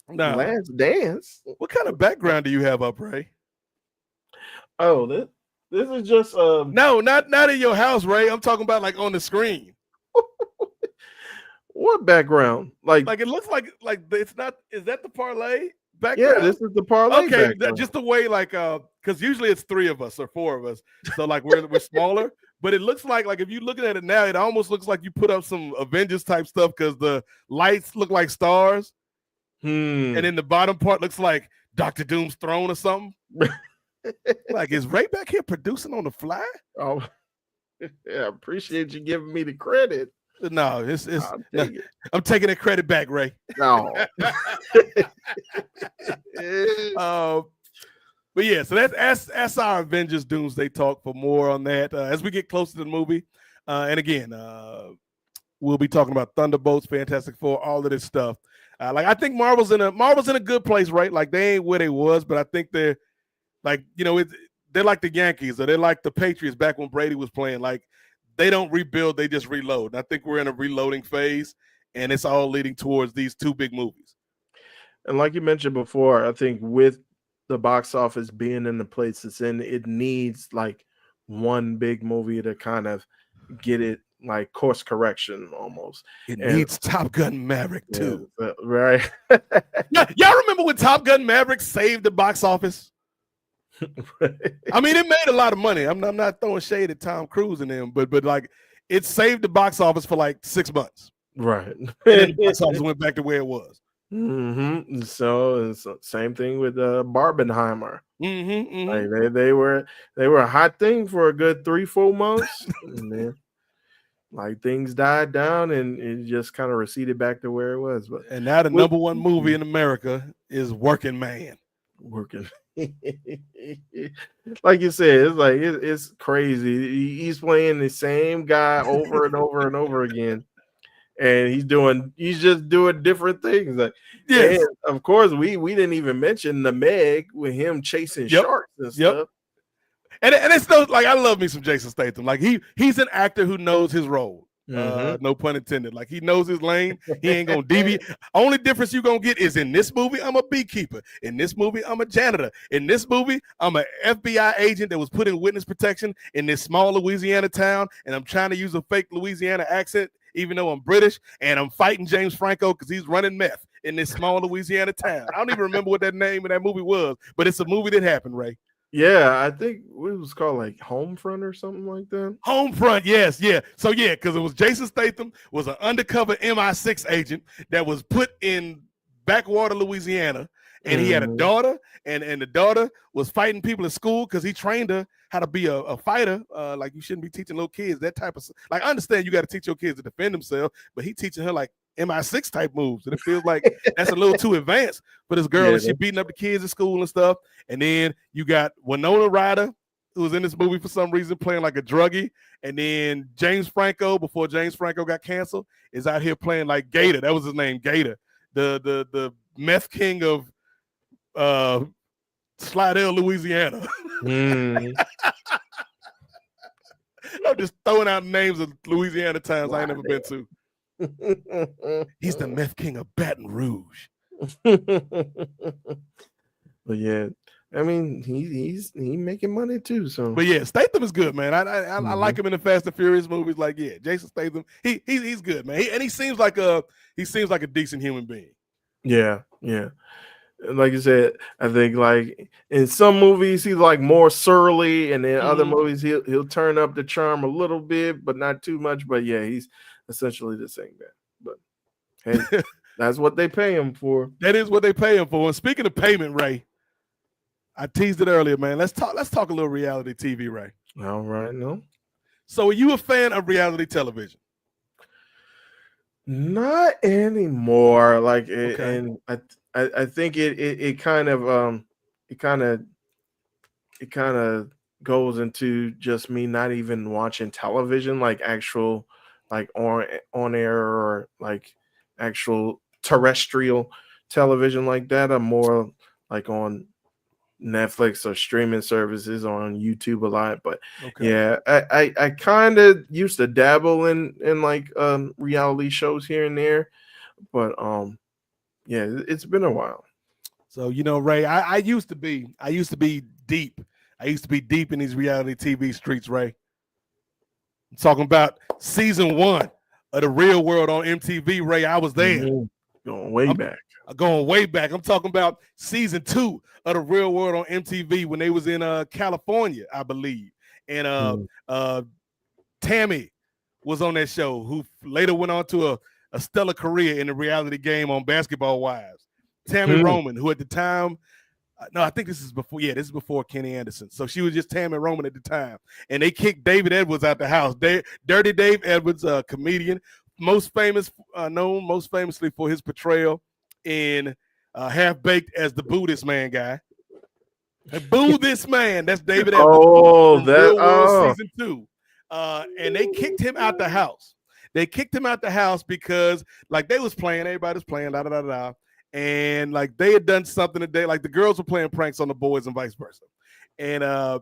S2: No.
S3: Last Dance.
S2: What kind of background do you have up, Ray?
S3: Oh, this is just
S2: no, not in your house, Ray. I'm talking about like on the screen.
S3: What background? Like
S2: it looks like it's not. Is that the parlay background?
S3: Yeah, this is the parlay.
S2: Okay, just the way because usually it's 3 of us or 4 of us, so like we're smaller. But it looks like if you're looking at it now, it almost looks like you put up some Avengers type stuff because the lights look like stars, and then the bottom part looks like Dr. Doom's throne or something. Like, is Ray back here producing on the fly?
S3: Oh, yeah, I appreciate you giving me the credit.
S2: No, I'm taking that credit back, Ray.
S3: No.
S2: But yeah, so that's our Avengers Doomsday talk. For more on that, as we get closer to the movie, and again, we'll be talking about Thunderbolts, Fantastic Four, all of this stuff. Like, I think Marvel's in a good place, right? Like, they ain't where they was, but I think they're like, they're like the Yankees, or they're like the Patriots back when Brady was playing. Like, they don't rebuild, they just reload. And I think we're in a reloading phase, and it's all leading towards these 2 big movies.
S3: And like you mentioned before, I think with the box office being in the place it's in, it needs like one big movie to kind of get it like course correction almost.
S2: It needs Top Gun Maverick too.
S3: Right.
S2: Y'all remember when Top Gun Maverick saved the box office? I mean, it made a lot of money. I'm not throwing shade at Tom Cruise and them, but like, it saved the box office for like 6 months.
S3: Right.
S2: And then the box office went back to where it was.
S3: Mm-hmm. So it's the same thing with Barbenheimer. Like they were a hot thing for a good 3-4 months, and then like things died down and it just kind of receded back to where it was. But
S2: and now the number 1 movie in America is Working Man.
S3: Like you said, it's like it's crazy. He's playing the same guy over and over and over again. And he's just doing different things. Like, yes. And of course, we didn't even mention the Meg with him chasing sharks and stuff.
S2: And it's no, like, I love me some Jason Statham. Like, he's an actor who knows his role. No pun intended. Like, he knows his lane. He ain't gonna deviate. Only difference you gonna get is in this movie, I'm a beekeeper. In this movie, I'm a janitor. In this movie, I'm an FBI agent that was put in witness protection in this small Louisiana town, and I'm trying to use a fake Louisiana accent, even though I'm British, and I'm fighting James Franco because he's running meth in this small Louisiana town. I don't even remember what that name of that movie was, but it's a movie that happened, Ray.
S3: Yeah, I think it was called like Homefront or something like that.
S2: Homefront, yes, yeah. So yeah, because it was Jason Statham was an undercover MI6 agent that was put in backwater Louisiana, and he had a daughter, and the daughter was fighting people at school because he trained her how to be a fighter. Like, you shouldn't be teaching little kids that type of, like, I understand you got to teach your kids to defend themselves, but he teaching her like MI6 type moves, and it feels like that's a little too advanced for this girl. And she beating up the kids at school and stuff. And then you got Winona Ryder, who was in this movie for some reason playing like a druggie, and then James Franco, before James Franco got canceled, is out here playing like Gator. That was his name, Gator, the meth king of Slidell, Louisiana. I'm just throwing out names of Louisiana towns I ain't never been to. He's the meth king of Baton Rouge.
S3: But yeah, I mean, he's making money too. So,
S2: but yeah, Statham is good, man. I like him in the Fast and Furious movies. Like, yeah, Jason Statham, he's good, man. He seems like a decent human being.
S3: Yeah. Like you said, I think like in some movies he's like more surly, and in other movies he'll turn up the charm a little bit, but not too much. But yeah, he's essentially the same guy. But hey, that's what they pay him for.
S2: That is what they pay him for. And speaking of payment, Ray, I teased it earlier, man. Let's talk a little reality TV, Ray.
S3: All right, no.
S2: So, are you a fan of reality television?
S3: Not anymore. Like,
S2: Okay.
S3: and I think it kind of it kind of goes into just me not even watching television, like actual, like on air or like actual terrestrial television like that. I'm more like on Netflix or streaming services on YouTube a lot. But
S2: Okay.
S3: yeah, I kind of used to dabble in like reality shows here and there, but yeah, it's been a while.
S2: So Ray, I used to be deep. I used to be deep in these reality TV streets, Ray. I'm talking about season 1 of The Real World on MTV, Ray. I was there.
S3: Mm-hmm. Going way back.
S2: Going way back. I'm talking about season 2 of The Real World on MTV when they was in California, I believe. And Tammy was on that show, who later went on to a stellar career in the reality game on Basketball Wives. Tammy Roman, who at the time, no, I think this is before. Yeah, this is before Kenny Anderson. So she was just Tammy Roman at the time, and they kicked David Edwards out the house. Dirty Dave Edwards, a comedian, most famously for his portrayal in Half Baked as the Buddhist man guy. Boo this man. That's David Edwards. Real World season 2. And they kicked him out the house. They kicked him out the house because like they was playing, everybody was playing, and like they had done something today, like the girls were playing pranks on the boys and vice versa. And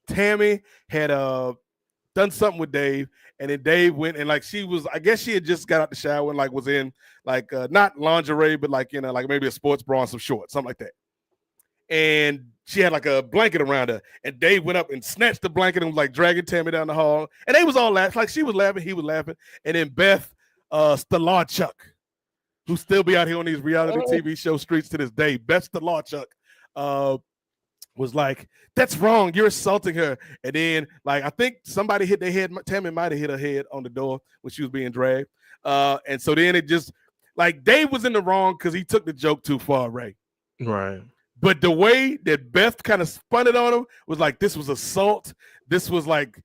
S2: Tammy had done something with Dave, and then Dave went and like I guess she had just got out the shower and like was in like not lingerie, but like like maybe a sports bra and some shorts, something like that. And she had like a blanket around her, and Dave went up and snatched the blanket and was like dragging Tammy down the hall, and they was all laughing, like she was laughing, he was laughing, and then Beth Stalarchuk, who still be out here on these reality TV show streets to this day, Beth Stalarchuk, was like, "That's wrong, you're assaulting her." And then like I think somebody hit their head. Tammy might have hit her head on the door when she was being dragged, and so then it just like Dave was in the wrong because he took the joke too far, Ray.
S3: Right.
S2: But the way that Beth kind of spun it on him was like, this was assault. This was like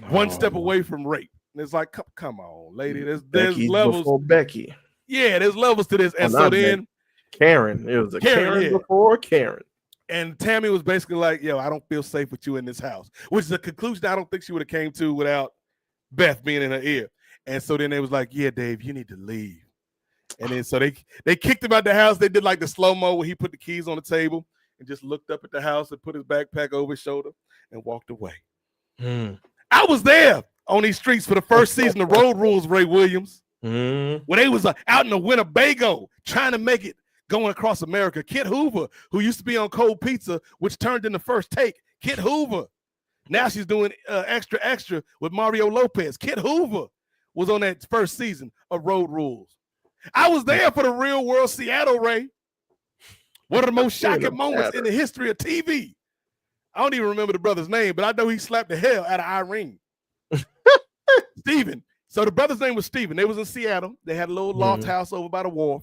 S2: one step away from rape. And it's like, come on, lady. There's levels.
S3: Before Becky.
S2: Yeah, there's levels to this. And so then
S3: Karen. It was a Karen before Karen.
S2: And Tammy was basically like, yo, I don't feel safe with you in this house, which is a conclusion I don't think she would have came to without Beth being in her ear. And so then they was like, yeah, Dave, you need to leave. And then so they kicked him out the house. They did like the slow-mo where he put the keys on the table and just looked up at the house and put his backpack over his shoulder and walked away. I was there on these streets for the first season of Road Rules, Ray Williams, when they was out in the Winnebago trying to make it going across America. Kit Hoover, who used to be on Cold Pizza, which turned into First Take. Kit Hoover. Now she's doing Extra with Mario Lopez. Kit Hoover was on that first season of Road Rules. I was there for the Real World Seattle, Ray. One of the most shocking moments in the history of TV. I don't even remember the brother's name, but I know he slapped the hell out of Irene. Steven. So the brother's name was Steven. They was in Seattle. They had a little loft house over by the wharf.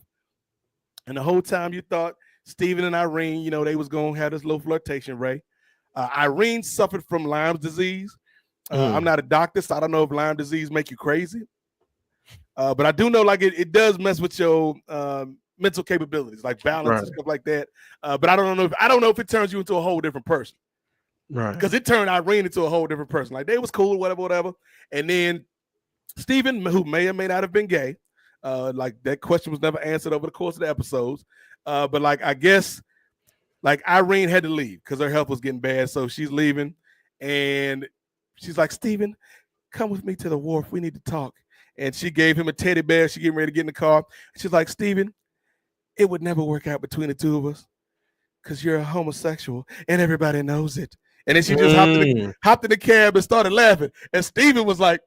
S2: And the whole time you thought Steven and Irene, they was going to have this little flirtation, Ray. Irene suffered from Lyme's disease. I'm not a doctor, so I don't know if Lyme disease make you crazy. But I do know like it does mess with your mental capabilities, like balance and stuff like that. But I don't know if it turns you into a whole different person.
S3: Right.
S2: Because it turned Irene into a whole different person. Like they was cool, whatever. And then Steven, who may or may not have been gay, like that question was never answered over the course of the episodes. But like I guess like Irene had to leave because her health was getting bad. So she's leaving. And she's like, Steven, come with me to the wharf. We need to talk. And she gave him a teddy bear. She getting ready to get in the car. She's like, Steven, it would never work out between the two of us because you're a homosexual and everybody knows it. And then she just hopped in the cab and started laughing. And Steven was like,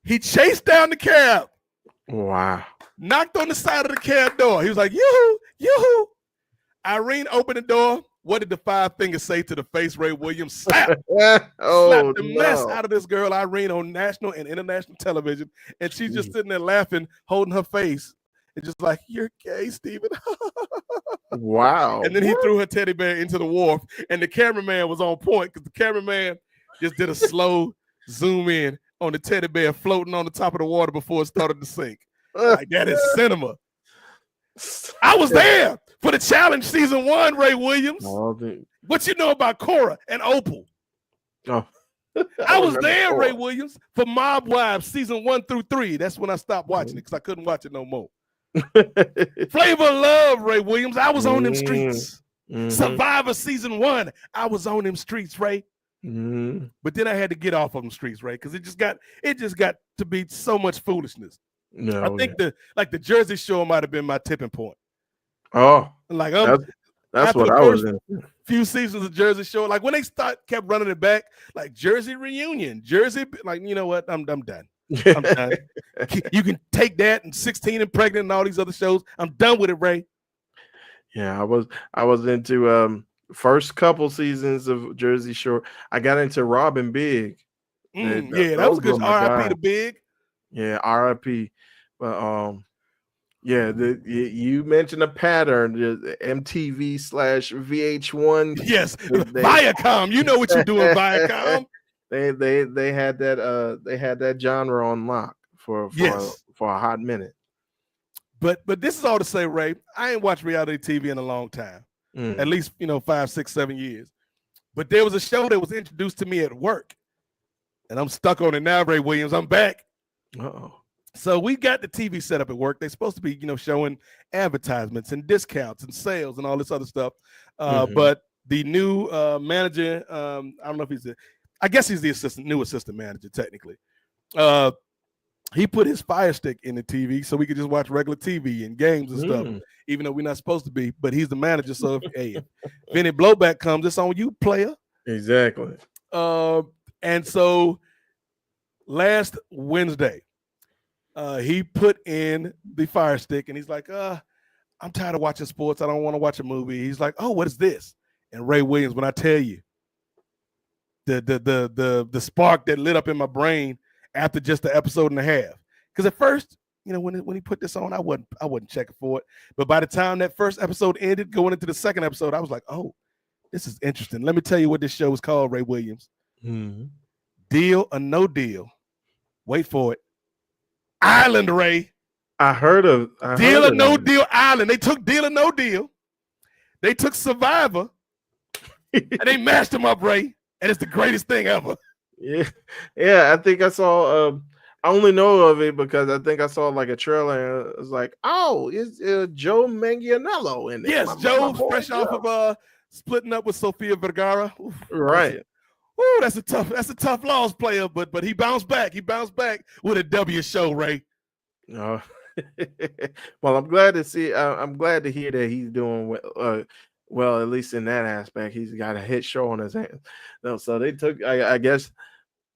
S2: he chased down the cab.
S3: Wow.
S2: Knocked on the side of the cab door. He was like, yoo-hoo, yoo-hoo. Irene opened the door. What did the five fingers say to the face, Ray Williams? Slap! Slapped the mess out of this girl, Irene, on national and international television. And she's just sitting there laughing, holding her face, and just like, you're gay, Steven.
S3: Wow.
S2: And then he threw her teddy bear into the wharf, and the cameraman was on point because the cameraman just did a slow zoom in on the teddy bear floating on the top of the water before it started to sink. Like, that is cinema. I was there for the challenge season 1, Ray Williams. What you know about Cora and Opal?
S3: Oh.
S2: I was there, Ray Williams, for Mob Wives season 1 through 3. That's when I stopped watching it because I couldn't watch it no more. Flavor of Love, Ray Williams. I was on them streets. Survivor season 1. I was on them streets, Ray. But then I had to get off of them streets, Ray, because it just got to be so much foolishness. I think the Jersey Shore might have been my tipping point.
S3: Oh,
S2: like
S3: that's what I was in.
S2: Few seasons of Jersey Shore, like when they kept running it back, like Jersey Reunion, Jersey, like, you know what? I'm done. I'm done. You can take that and 16 and Pregnant and all these other shows. I'm done with it, Ray.
S3: Yeah, I was into first couple seasons of Jersey Shore. I got into Robin Big.
S2: That was good. R.I.P. to Big.
S3: Yeah, R.I.P. But yeah, you mentioned a pattern, MTV/VH1.
S2: Yes, Viacom. You know what you're doing, Viacom.
S3: They had that genre on lock for a hot minute.
S2: But this is all to say, Ray, I ain't watched reality TV in a long time. At least 5, 6, 7 years. But there was a show that was introduced to me at work, and I'm stuck on it now, Ray Williams. I'm back.
S3: Uh-oh.
S2: So we got the TV set up at work. They're supposed to be, showing advertisements and discounts and sales and all this other stuff. But the new manager, I don't know if I guess he's the new assistant manager, technically. He put his Fire Stick in the TV so we could just watch regular TV and games and stuff, even though we're not supposed to be. But he's the manager, so if any blowback comes, it's on you, player.
S3: Exactly.
S2: And so last Wednesday, he put in the Fire Stick, and he's like, I'm tired of watching sports. I don't want to watch a movie. He's like, oh, what is this? And Ray Williams, when I tell you, the spark that lit up in my brain after just the episode and a half. Because at first, when he put this on, I wasn't checking for it. But by the time that first episode ended, going into the second episode, I was like, oh, this is interesting. Let me tell you what this show is called, Ray Williams. Deal or No Deal. Wait for it. Island, Ray.
S3: I heard of
S2: Deal or No Deal Island. They took Deal or No Deal. They took Survivor. And they mashed them up, Ray. And it's the greatest thing ever.
S3: Yeah. I think I saw. I only know of it because I think I saw like a trailer. And it was like, oh, it's Joe Manganiello in it.
S2: Yes, Joe, fresh off of splitting up with Sofia Vergara. Oof,
S3: right.
S2: Ooh, that's a tough loss, player. But he bounced back. He bounced back with a W show, Ray.
S3: Oh. Well, I'm glad to see. I'm glad to hear that he's doing well. Well, at least in that aspect, he's got a hit show on his hands. No, so they took. I guess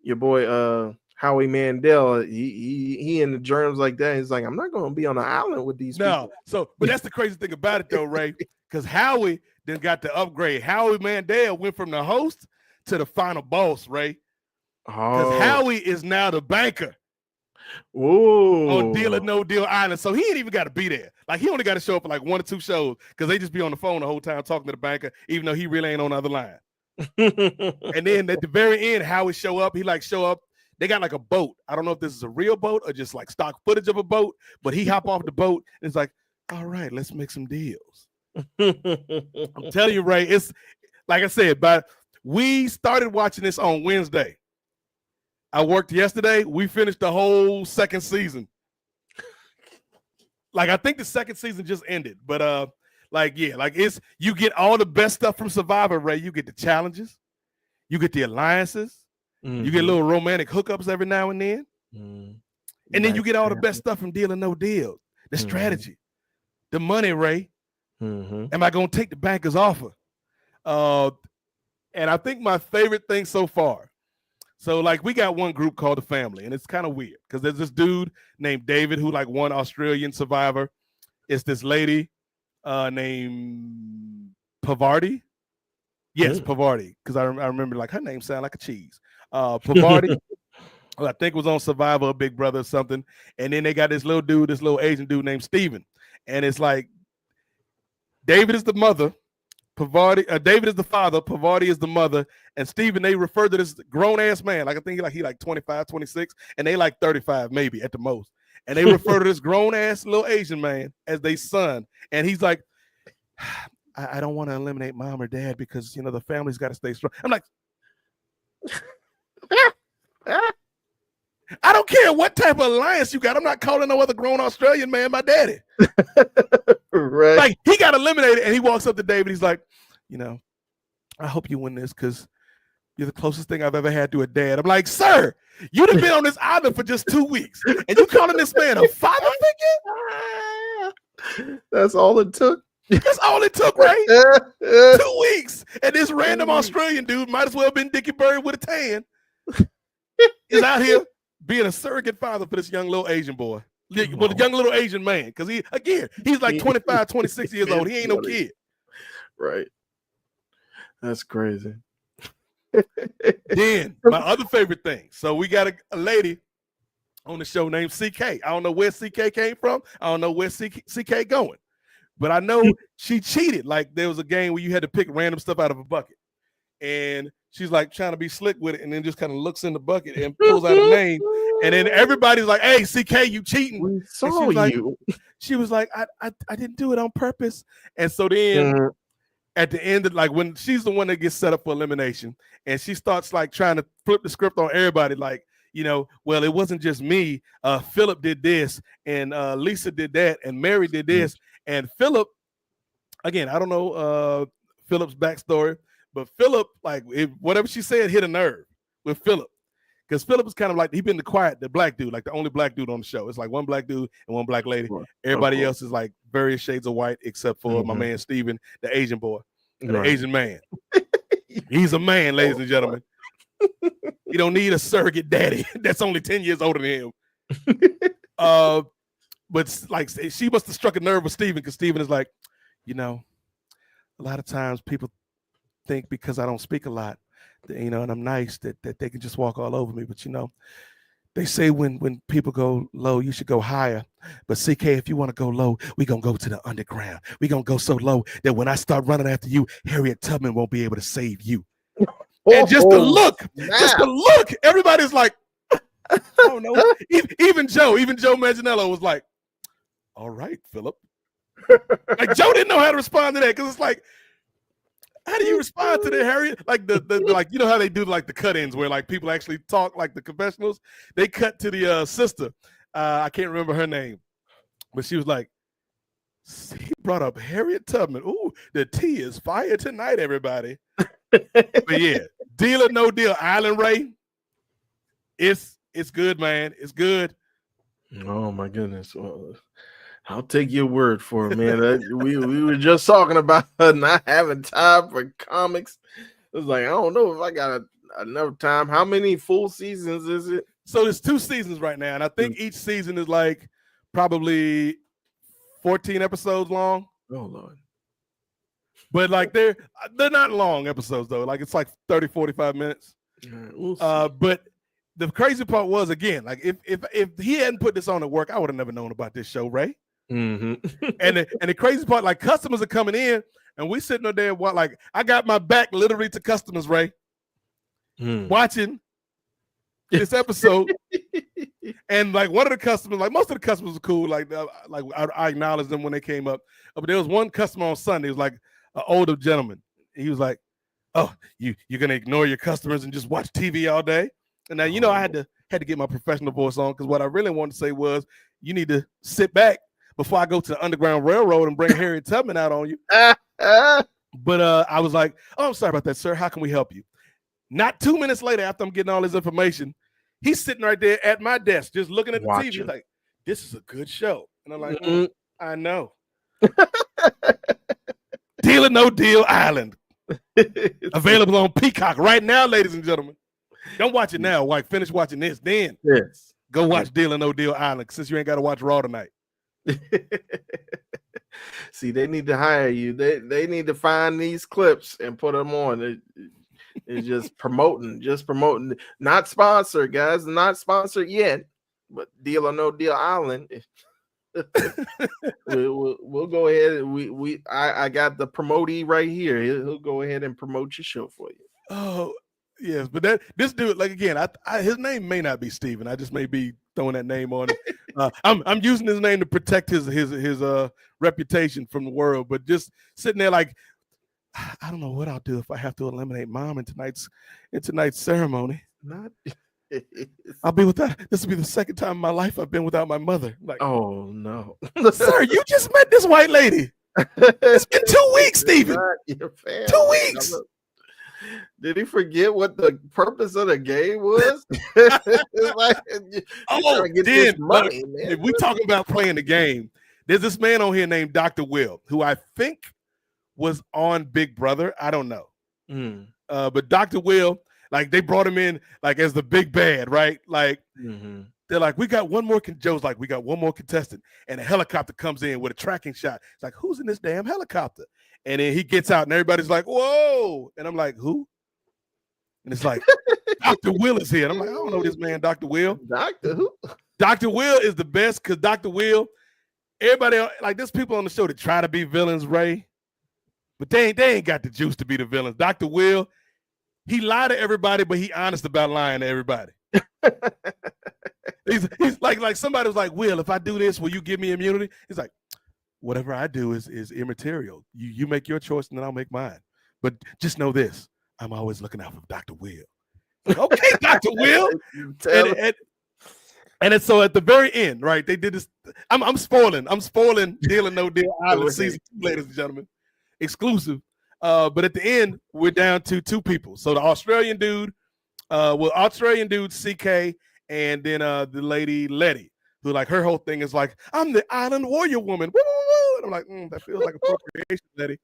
S3: your boy Howie Mandel. He in the germs like that. He's like, I'm not going to be on an island with these people.
S2: So, but that's the crazy thing about it, though, Ray, because Howie then got the upgrade. Howie Mandel went from the host to the final boss, Ray. Because Howie is now the banker. On Deal or No Deal Island. So he ain't even got to be there. Like, he only got to show up for like 1 or 2 shows because they just be on the phone the whole time talking to the banker, even though he really ain't on the other line. And then at the very end, Howie show up. He show up. They got like a boat. I don't know if this is a real boat or just like stock footage of a boat, but he hop off the boat and it's like, all right, let's make some deals. I'm telling you, Ray, it's like I said, but we started watching this on Wednesday. I worked yesterday. We finished the whole second season. Like, I think the second season just ended, but it's you get all the best stuff from Survivor, Ray. You get the challenges, you get the alliances, you get little romantic hookups every now and then, and then you get all the best stuff from Deal or No Deal, the strategy, the money, Ray. Am I gonna take the banker's offer? And I think my favorite thing so far. So, like, we got one group called The Family, and it's kind of weird because there's this dude named David who, like, won Australian Survivor. It's this lady named Pavardi. Yes, Pavardi, because I remember, like, her name sounded like a cheese. Pavardi, I think was on Survivor, Big Brother or something. And then they got this little Asian dude named Steven. And it's like, David is the mother, David is the father, Parvati is the mother, and Steven, they refer to this grown-ass man. Like I think he like 25, 26, and they like 35 maybe at the most. And they refer to this grown-ass little Asian man as their son. And he's like, I don't want to eliminate mom or dad because, the family's got to stay strong. I'm like, I don't care what type of alliance you got. I'm not calling no other grown Australian man my daddy.
S3: Right.
S2: Like, he got eliminated, and he walks up to David. He's like, I hope you win this because you're the closest thing I've ever had to a dad. I'm like, sir, you'd have been on this island for just 2 weeks, and you calling this man a father figure?
S3: That's all it took.
S2: That's all it took, right? 2 weeks. And this random Australian dude might as well have been Dickie Bird with a tan. Is out here being a surrogate father for this young little Asian boy. Well, the young little Asian man. Because he's like 25, 26 years old. He ain't no kid.
S3: Right. That's crazy.
S2: Then, my other favorite thing. So we got a lady on the show named CK. I don't know where CK came from. I don't know where CK going. But I know she cheated. Like, there was a game where you had to pick random stuff out of a bucket. And she's like trying to be slick with it and then just kind of looks in the bucket and pulls out a name. And then everybody's like, hey, CK, you cheating.
S3: We saw you.
S2: She was like, I didn't do it on purpose. And so then at the end, like when she's the one that gets set up for elimination and she starts like trying to flip the script on everybody, like, well, it wasn't just me. Philip did this and Lisa did that and Mary did this. And Philip, again, I don't know Philip's backstory, but Philip, like, whatever she said hit a nerve with Philip. Because Philip is kind of like, he's been the black dude, like the only black dude on the show. It's like one black dude and one black lady. Everybody else is like various shades of white, except for my man Steven, the Asian boy, the Asian man. He's a man, ladies and gentlemen. You don't need a surrogate daddy that's only 10 years older than him. But like, she must have struck a nerve with Steven because Steven is like, a lot of times people think because I don't speak a lot, and I'm nice that they can just walk all over me. But they say when people go low, you should go higher. But CK, if you want to go low, we're gonna go to the underground. We're gonna go so low that when I start running after you, Harriet Tubman won't be able to save you. And just the look, everybody's like, I don't know. Even Joe Manganiello was like, all right, Philip. Like, Joe didn't know how to respond to that because it's like, how do you respond to that, Harriet? Like the like, how they do like the cut-ins where like people actually talk like the confessionals. They cut to the sister. I can't remember her name, but she was like, he brought up Harriet Tubman. Ooh, the tea is fire tonight, everybody. But yeah, Deal or No Deal, Island Ray. It's good, man. It's good.
S3: Oh my goodness. Well, I'll take your word for it, man. We were just talking about not having time for comics. It was like, I don't know if I got enough time. How many full seasons is it?
S2: So there's 2 seasons right now, and I think each season is like probably 14 episodes long.
S3: Oh Lord.
S2: But like they're not long episodes though. Like it's like 30, 45 minutes. But the crazy part was, again, like if he hadn't put this on at work, I would have never known about this show, Ray.
S3: Mm-hmm.
S2: and the crazy part, like customers are coming in and we sitting there like I got my back literally to customers, Ray, watching this episode. And like one of the customers, like most of the customers were cool. Like I acknowledged them when they came up. But there was one customer on Sunday, it was like an older gentleman. He was like, oh, you're gonna ignore your customers and just watch TV all day? And now I had to get my professional voice on, because what I really wanted to say was, you need to sit back before I go to the Underground Railroad and bring Harriet Tubman out on you. But I was like, oh, I'm sorry about that, sir. How can we help you? Not 2 minutes later, after I'm getting all this information, he's sitting right there at my desk, just looking at the TV, like, this is a good show. And I'm like, I know. Deal or No Deal Island. Available on Peacock right now, ladies and gentlemen. Don't watch it now. Finish watching this. Then go watch Deal or No Deal Island, since you ain't got to watch Raw tonight.
S3: See, they need to hire you. They need to find these clips and put them on. It's just promoting. Not sponsored, guys. Not sponsored yet. But Deal or No Deal Island. We'll go ahead and I got the promotee right here. He'll go ahead and promote your show for you.
S2: Oh, yes, but this dude, like again, his name may not be Steven. I just may be throwing that name on him. I'm using his name to protect his reputation from the world, but just sitting there like, I don't know what I'll do if I have to eliminate Mom in tonight's ceremony.
S3: Not.
S2: I'll be without. This will be the second time in my life I've been without my mother. Like,
S3: oh no,
S2: sir, you just met this white lady. It's been 2 weeks, Steven. 2 weeks.
S3: Did he forget what the purpose of the game was?
S2: Money, man. If we talking about playing the game, there's this man on here named Dr. Will, who I think was on Big Brother. I don't know. But Dr. Will, like they brought him in like as the big bad, right? Like they're like, we got one more. Joe's like, we got one more contestant, and a helicopter comes in with a tracking shot. It's like, who's in this damn helicopter? And then he gets out, and everybody's like, whoa! And I'm like, who? And it's like, Dr. Will is here. And I'm like, I don't know this man, Dr. Will.
S3: Dr. Who?
S2: Dr. Will is the best because Dr. Will, everybody like there's people on the show that try to be villains, Ray, but they ain't got the juice to be the villains. Dr. Will, he lied to everybody, but he honest about lying to everybody. he's like somebody was like, Will, if I do this, will you give me immunity? He's like, whatever I do is immaterial. You make your choice and then I'll make mine. But just know this, I'm always looking out for Dr. Will. Like, okay, Dr. Will. And so at the very end, right, they did this. I'm spoiling Deal or No Deal Island season 2, ladies and gentlemen. Exclusive. But at the end, we're down to 2 people. So the Australian dude, CK, and then the lady Letty, who like her whole thing is like, I'm the island warrior woman. Woo, woo, woo. And I'm like, that feels like appropriation, Letty.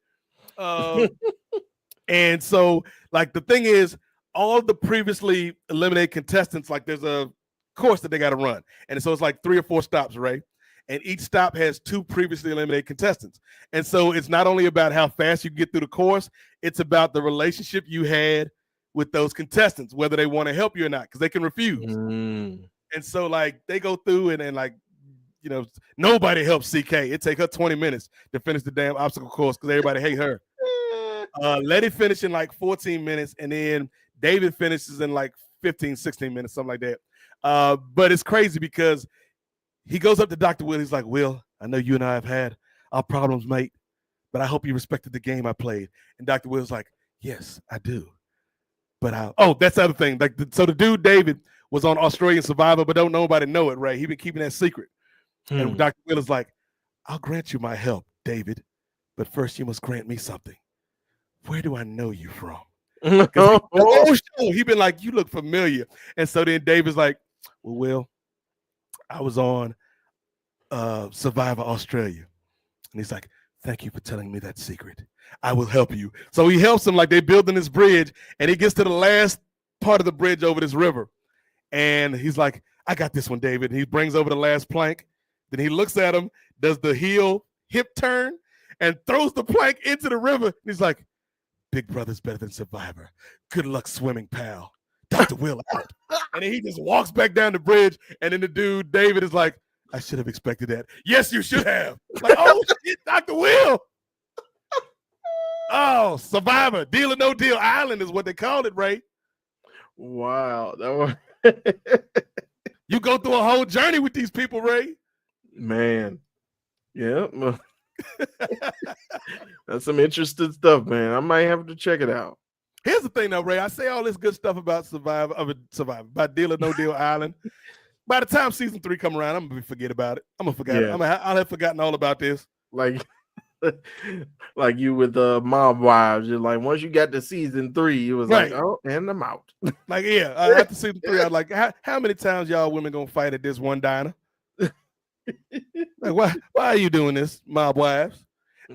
S2: And so like the thing is, all the previously eliminated contestants, like there's a course that they got to run. And so it's like 3 or 4 stops, right? And each stop has 2 previously eliminated contestants. And so it's not only about how fast you get through the course, it's about the relationship you had with those contestants, whether they want to help you or not, because they can refuse. And so like they go through and like, you know, nobody helps CK. It take her 20 minutes to finish the damn obstacle course because everybody hate her. Letty finish in like 14 minutes, and then David finishes in like 15, 16 minutes, something like that. But it's crazy because he goes up to Dr. Will. He's like, Will, I know you and I have had our problems, mate, but I hope you respected the game I played. And Dr. Will's like, yes, I do. But that's the other thing. Like, so the dude, David, was on Australian Survivor, but don't nobody know it, right? He been keeping that secret. And Dr. Will is like, I'll grant you my help, David, but first you must grant me something. Where do I know you from? He been like, you look familiar. And so then David's like, well, Will, I was on Survivor Australia. And he's like, thank you for telling me that secret. I will help you. So he helps him, like they're building this bridge, and he gets to the last part of the bridge over this river. And he's like, I got this one, David. And he brings over the last plank. Then he looks at him, does the heel hip turn, and throws the plank into the river. And he's like, Big Brother's better than Survivor. Good luck swimming, pal. Dr. Will out. And then he just walks back down the bridge, and then the dude, David, is like, I should have expected that. Yes, you should have. Like, oh, shit, Dr. Will. Oh, Survivor, Deal or No Deal Island is what they called it, Ray.
S3: Wow. That was...
S2: You go through a whole journey with these people, Ray.
S3: Man. Yeah. That's some interesting stuff, man. I might have to check it out.
S2: Here's the thing, though, Ray. I say all this good stuff about Survivor, about Deal or No Deal Island. By the time season 3 come around, I'm gonna forget about it. I'm gonna forget. Yeah. I'll have forgotten all about this.
S3: Like you with the Mob Wives. You're like, once you got to season 3, it was right. Like, oh, and I'm out.
S2: Like, yeah, after season 3, I was like, how many times y'all women gonna fight at this one diner? Like, why are you doing this, Mob Wives?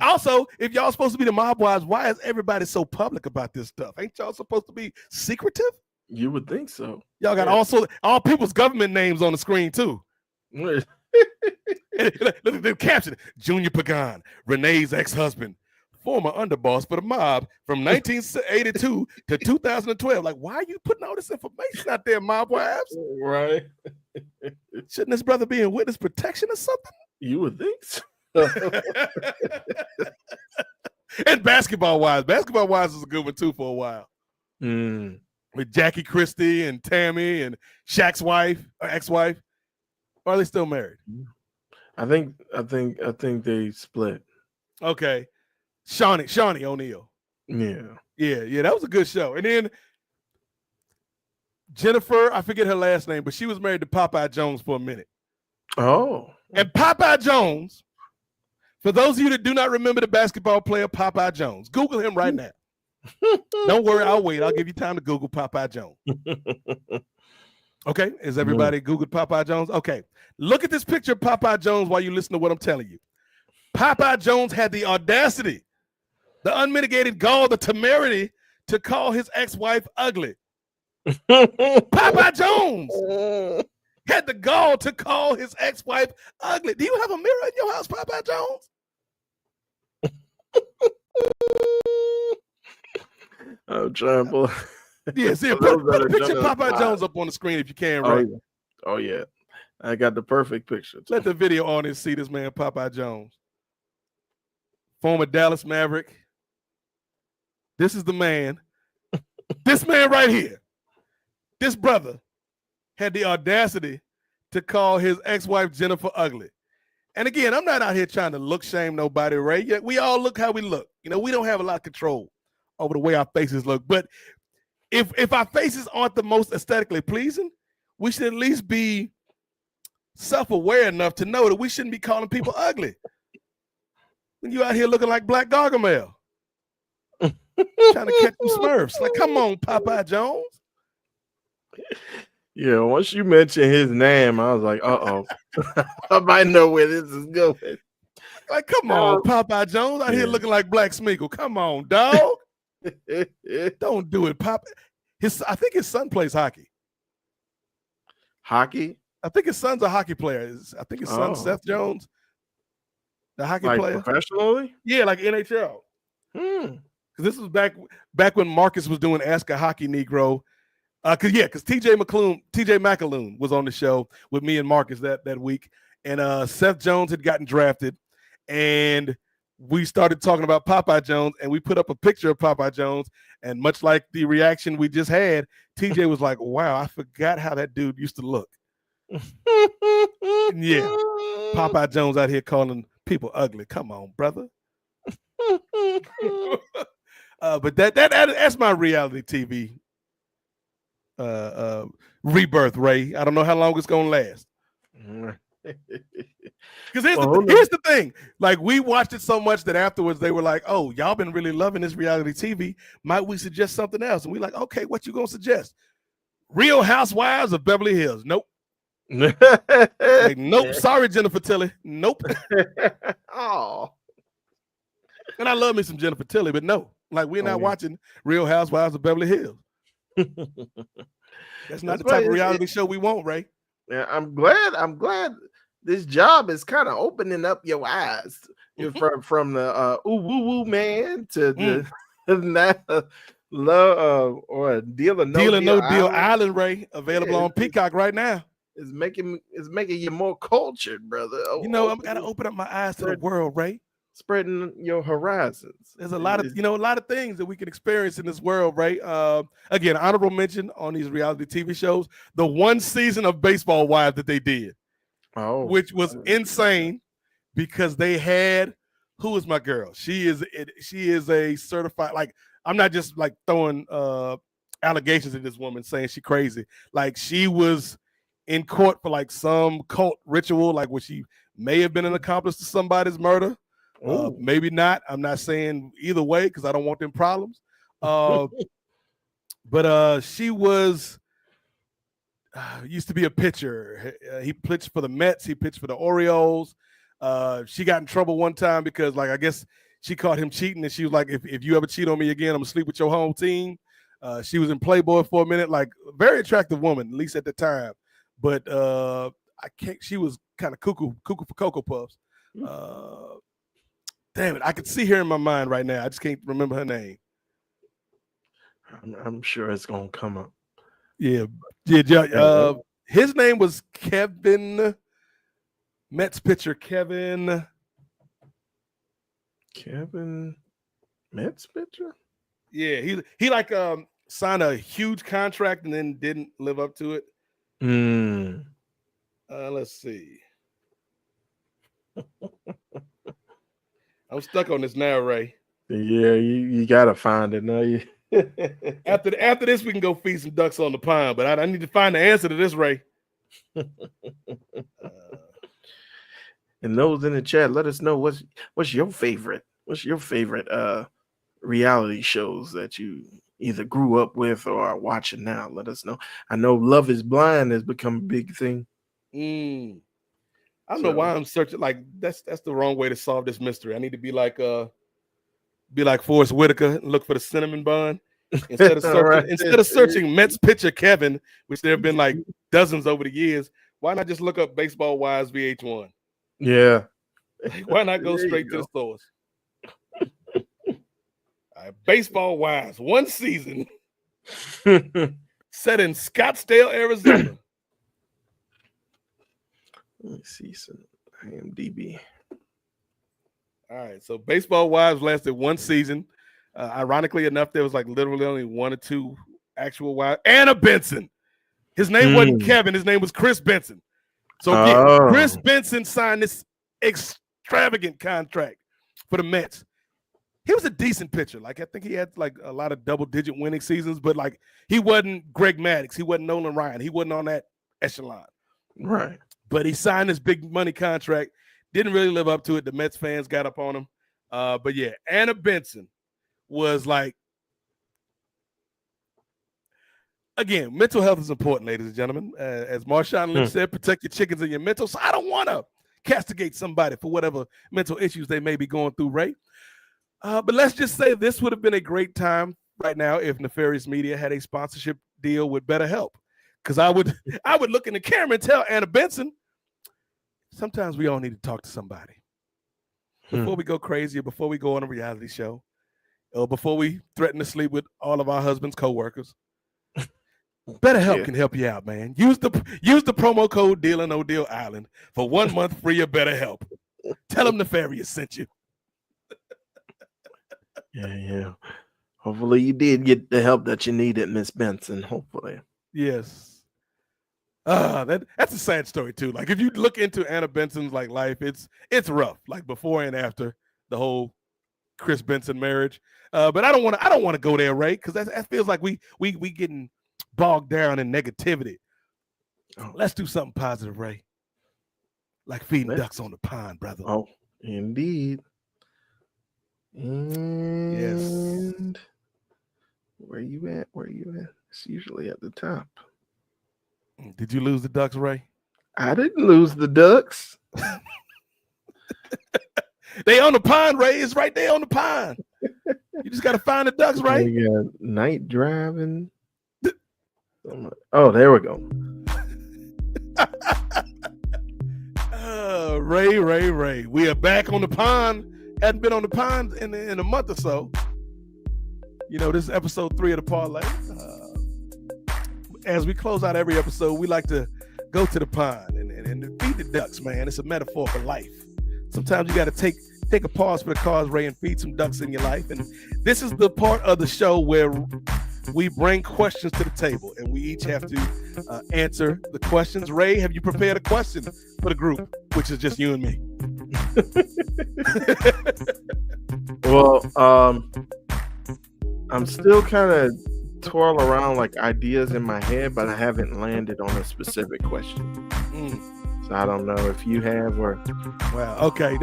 S2: Also, if y'all supposed to be the Mob Wives, why is everybody so public about this stuff? Ain't y'all supposed to be secretive?
S3: You would think so.
S2: Y'all got also all people's government names on the screen too. Look at the caption: Junior Pagan, Renee's ex-husband, former underboss for the mob from 1982 to 2012. Like, why are you putting all this information out there, Mob Wives?
S3: Right.
S2: Shouldn't this brother be in witness protection or something?
S3: You would think so.
S2: And Basketball Wives is a good one too for a while. With Jackie Christie and Tammy and Shaq's wife or ex-wife. Or are they still married?
S3: I think they split.
S2: Okay. Shawnee O'Neal. Yeah, that was a good show. And then Jennifer, I forget her last name, but she was married to Popeye Jones for a minute.
S3: Oh.
S2: And Popeye Jones, for those of you that do not remember the basketball player Popeye Jones, Google him right now. Don't worry, I'll wait. I'll give you time to Google Popeye Jones. Okay, is everybody Googled Popeye Jones? Okay, look at this picture of Popeye Jones while you listen to what I'm telling you. Popeye Jones had the audacity, the unmitigated gall, the temerity to call his ex-wife ugly. Popeye Jones had the gall to call his ex-wife ugly. Do you have a mirror in your house, Popeye Jones?
S3: I'm trying to pull.
S2: Yeah, see, put a picture of Popeye Jones up on the screen if you can, right?
S3: Oh, yeah. I got the perfect picture.
S2: Let the video audience see this man, Popeye Jones. Former Dallas Maverick. This is the man. This man right here. This brother had the audacity to call his ex-wife Jennifer ugly. And again, I'm not out here trying to look shame nobody, right? Yeah, we all look how we look. You know, we don't have a lot of control over the way our faces look. But if our faces aren't the most aesthetically pleasing, we should at least be self-aware enough to know that we shouldn't be calling people ugly. When you out here looking like Black Gargamel, trying to catch some Smurfs. Like, come on, Popeye Jones.
S3: Yeah, once you mentioned his name, I was like, uh-oh. I might know where this is going.
S2: Like, come on, Popeye Jones out here looking like Black Smeagol. Come on, dog. Don't do it, Pop. I think his son plays hockey.
S3: Hockey?
S2: I think his son's a hockey player. I think his son, Seth Jones, the hockey player.
S3: Professionally?
S2: Yeah, like NHL. Because this was back when Marcus was doing Ask a Hockey Negro. Because TJ McAloon was on the show with me and Marcus that week. And Seth Jones had gotten drafted. And we started talking about Popeye Jones, and we put up a picture of Popeye Jones. And much like the reaction we just had, TJ was like, wow, I forgot how that dude used to look. Yeah, Popeye Jones out here calling people ugly. Come on, brother. But that's my reality TV rebirth, Ray. I don't know how long it's gonna last. Because here's the thing. Like, we watched it so much that afterwards they were like, oh, y'all been really loving this reality TV. Might we suggest something else? And we like, okay, what you gonna suggest? Real Housewives of Beverly Hills. Nope. Like, nope. Sorry, Jennifer Tilly. Nope.
S3: Oh.
S2: And I love me some Jennifer Tilly, but no. Like, we're not watching Real Housewives of Beverly Hills. That's not the type of reality show we want, Ray.
S3: Yeah, I'm glad this job is kind of opening up your eyes. From the woo woo man to the love or Deal or No Deal
S2: Island, Ray, available on Peacock right now.
S3: It's making you more cultured, brother.
S2: I'm gotta open up my eyes to the world, Ray.
S3: Spreading your horizons.
S2: There's a lot of things that we can experience in this world, right? Again, honorable mention on these reality TV shows, the one season of Baseball Wives that they did, which was insane, because they had, who is my girl? She is a certified, like, I'm not just like throwing allegations at this woman saying she crazy. Like, she was in court for like some cult ritual, like where she may have been an accomplice to somebody's murder. Maybe not. I'm not saying either way because I don't want them problems. But she was used to be a pitcher. He pitched for the Mets. He pitched for the Orioles. She got in trouble one time because, like, I guess she caught him cheating, and she was like, if you ever cheat on me again, I'm gonna sleep with your home team. She was in Playboy for a minute, like, very attractive woman, at least at the time. But she was kind of cuckoo for Cocoa Puffs. Damn it, I could see her in my mind right now. I just can't remember her name.
S3: I'm sure it's gonna come up.
S2: Yeah. His name was Kevin. Mets pitcher Kevin.
S3: Kevin Mets pitcher?
S2: Yeah, he like signed a huge contract and then didn't live up to it. Let's see. I'm stuck on this now, Ray.
S3: Yeah, you gotta find it now.
S2: After this, we can go feed some ducks on the pond. But I need to find the answer to this, Ray.
S3: And those in the chat, let us know what's your favorite. What's your favorite reality shows that you either grew up with or are watching now? Let us know. I know Love is Blind has become a big thing.
S2: I don't know why I'm searching. Like that's the wrong way to solve this mystery. I need to be like Forrest Whitaker and look for the cinnamon bun instead of searching Mets pitcher Kevin, which there have been like dozens over the years. Why not just look up Baseball Wise VH1?
S3: Yeah.
S2: Why not go straight to the source? Baseball Wise, one season set in Scottsdale, Arizona.
S3: Let me see some IMDb.
S2: All right, so Baseball Wives lasted one season. Ironically enough, there was like literally only one or two actual wives. Anna Benson. His name wasn't Kevin. His name was Chris Benson. So again, Chris Benson signed this extravagant contract for the Mets. He was a decent pitcher. Like I think he had like a lot of double-digit winning seasons, but like he wasn't Greg Maddux. He wasn't Nolan Ryan. He wasn't on that echelon.
S3: Right.
S2: But he signed this big money contract. Didn't really live up to it. The Mets fans got up on him. But yeah, Anna Benson was like, again, mental health is important, ladies and gentlemen. As Marshawn Lynch said, protect your chickens and your mental. So I don't want to castigate somebody for whatever mental issues they may be going through, Ray. But let's just say this would have been a great time right now if Nefarious Media had a sponsorship deal with BetterHelp. Because I would look in the camera and tell Anna Benson, sometimes we all need to talk to somebody. Before we go crazy, or before we go on a reality show, or before we threaten to sleep with all of our husbands' coworkers. BetterHelp can help you out, man. Use the promo code Deal or No Deal Island for 1 month free of BetterHelp. Tell them Nefarious sent you.
S3: Yeah. Hopefully you did get the help that you needed, Miss Benson. Hopefully.
S2: Yes. That's a sad story too. Like if you look into Anna Benson's like life, it's rough. Like before and after the whole Chris Benson marriage. But I don't want to go there, Ray, because that feels like we getting bogged down in negativity. Let's do something positive, Ray. Like feeding ducks on the pond, brother.
S3: Oh, indeed. And yes. Where you at? It's usually at the top.
S2: Did you lose the ducks, Ray?
S3: I didn't lose the ducks.
S2: They on the pond, Ray. It's right there on the pond. You just got to find the ducks, right?
S3: We got night driving. Oh, there we go.
S2: Ray. We are back on the pond. Hadn't been on the pond in a month or so. You know, this is episode 3 of the Parley. As we close out every episode, we like to go to the pond and feed the ducks, man. It's a metaphor for life. Sometimes you got to take a pause for the cause, Ray, and feed some ducks in your life. And this is the part of the show where we bring questions to the table, and we each have to answer the questions. Ray, have you prepared a question for the group, which is just you and me?
S3: Well, I'm still kind of twirl around like ideas in my head, but I haven't landed on a specific question. So I don't know if you have or.
S2: Well, okay,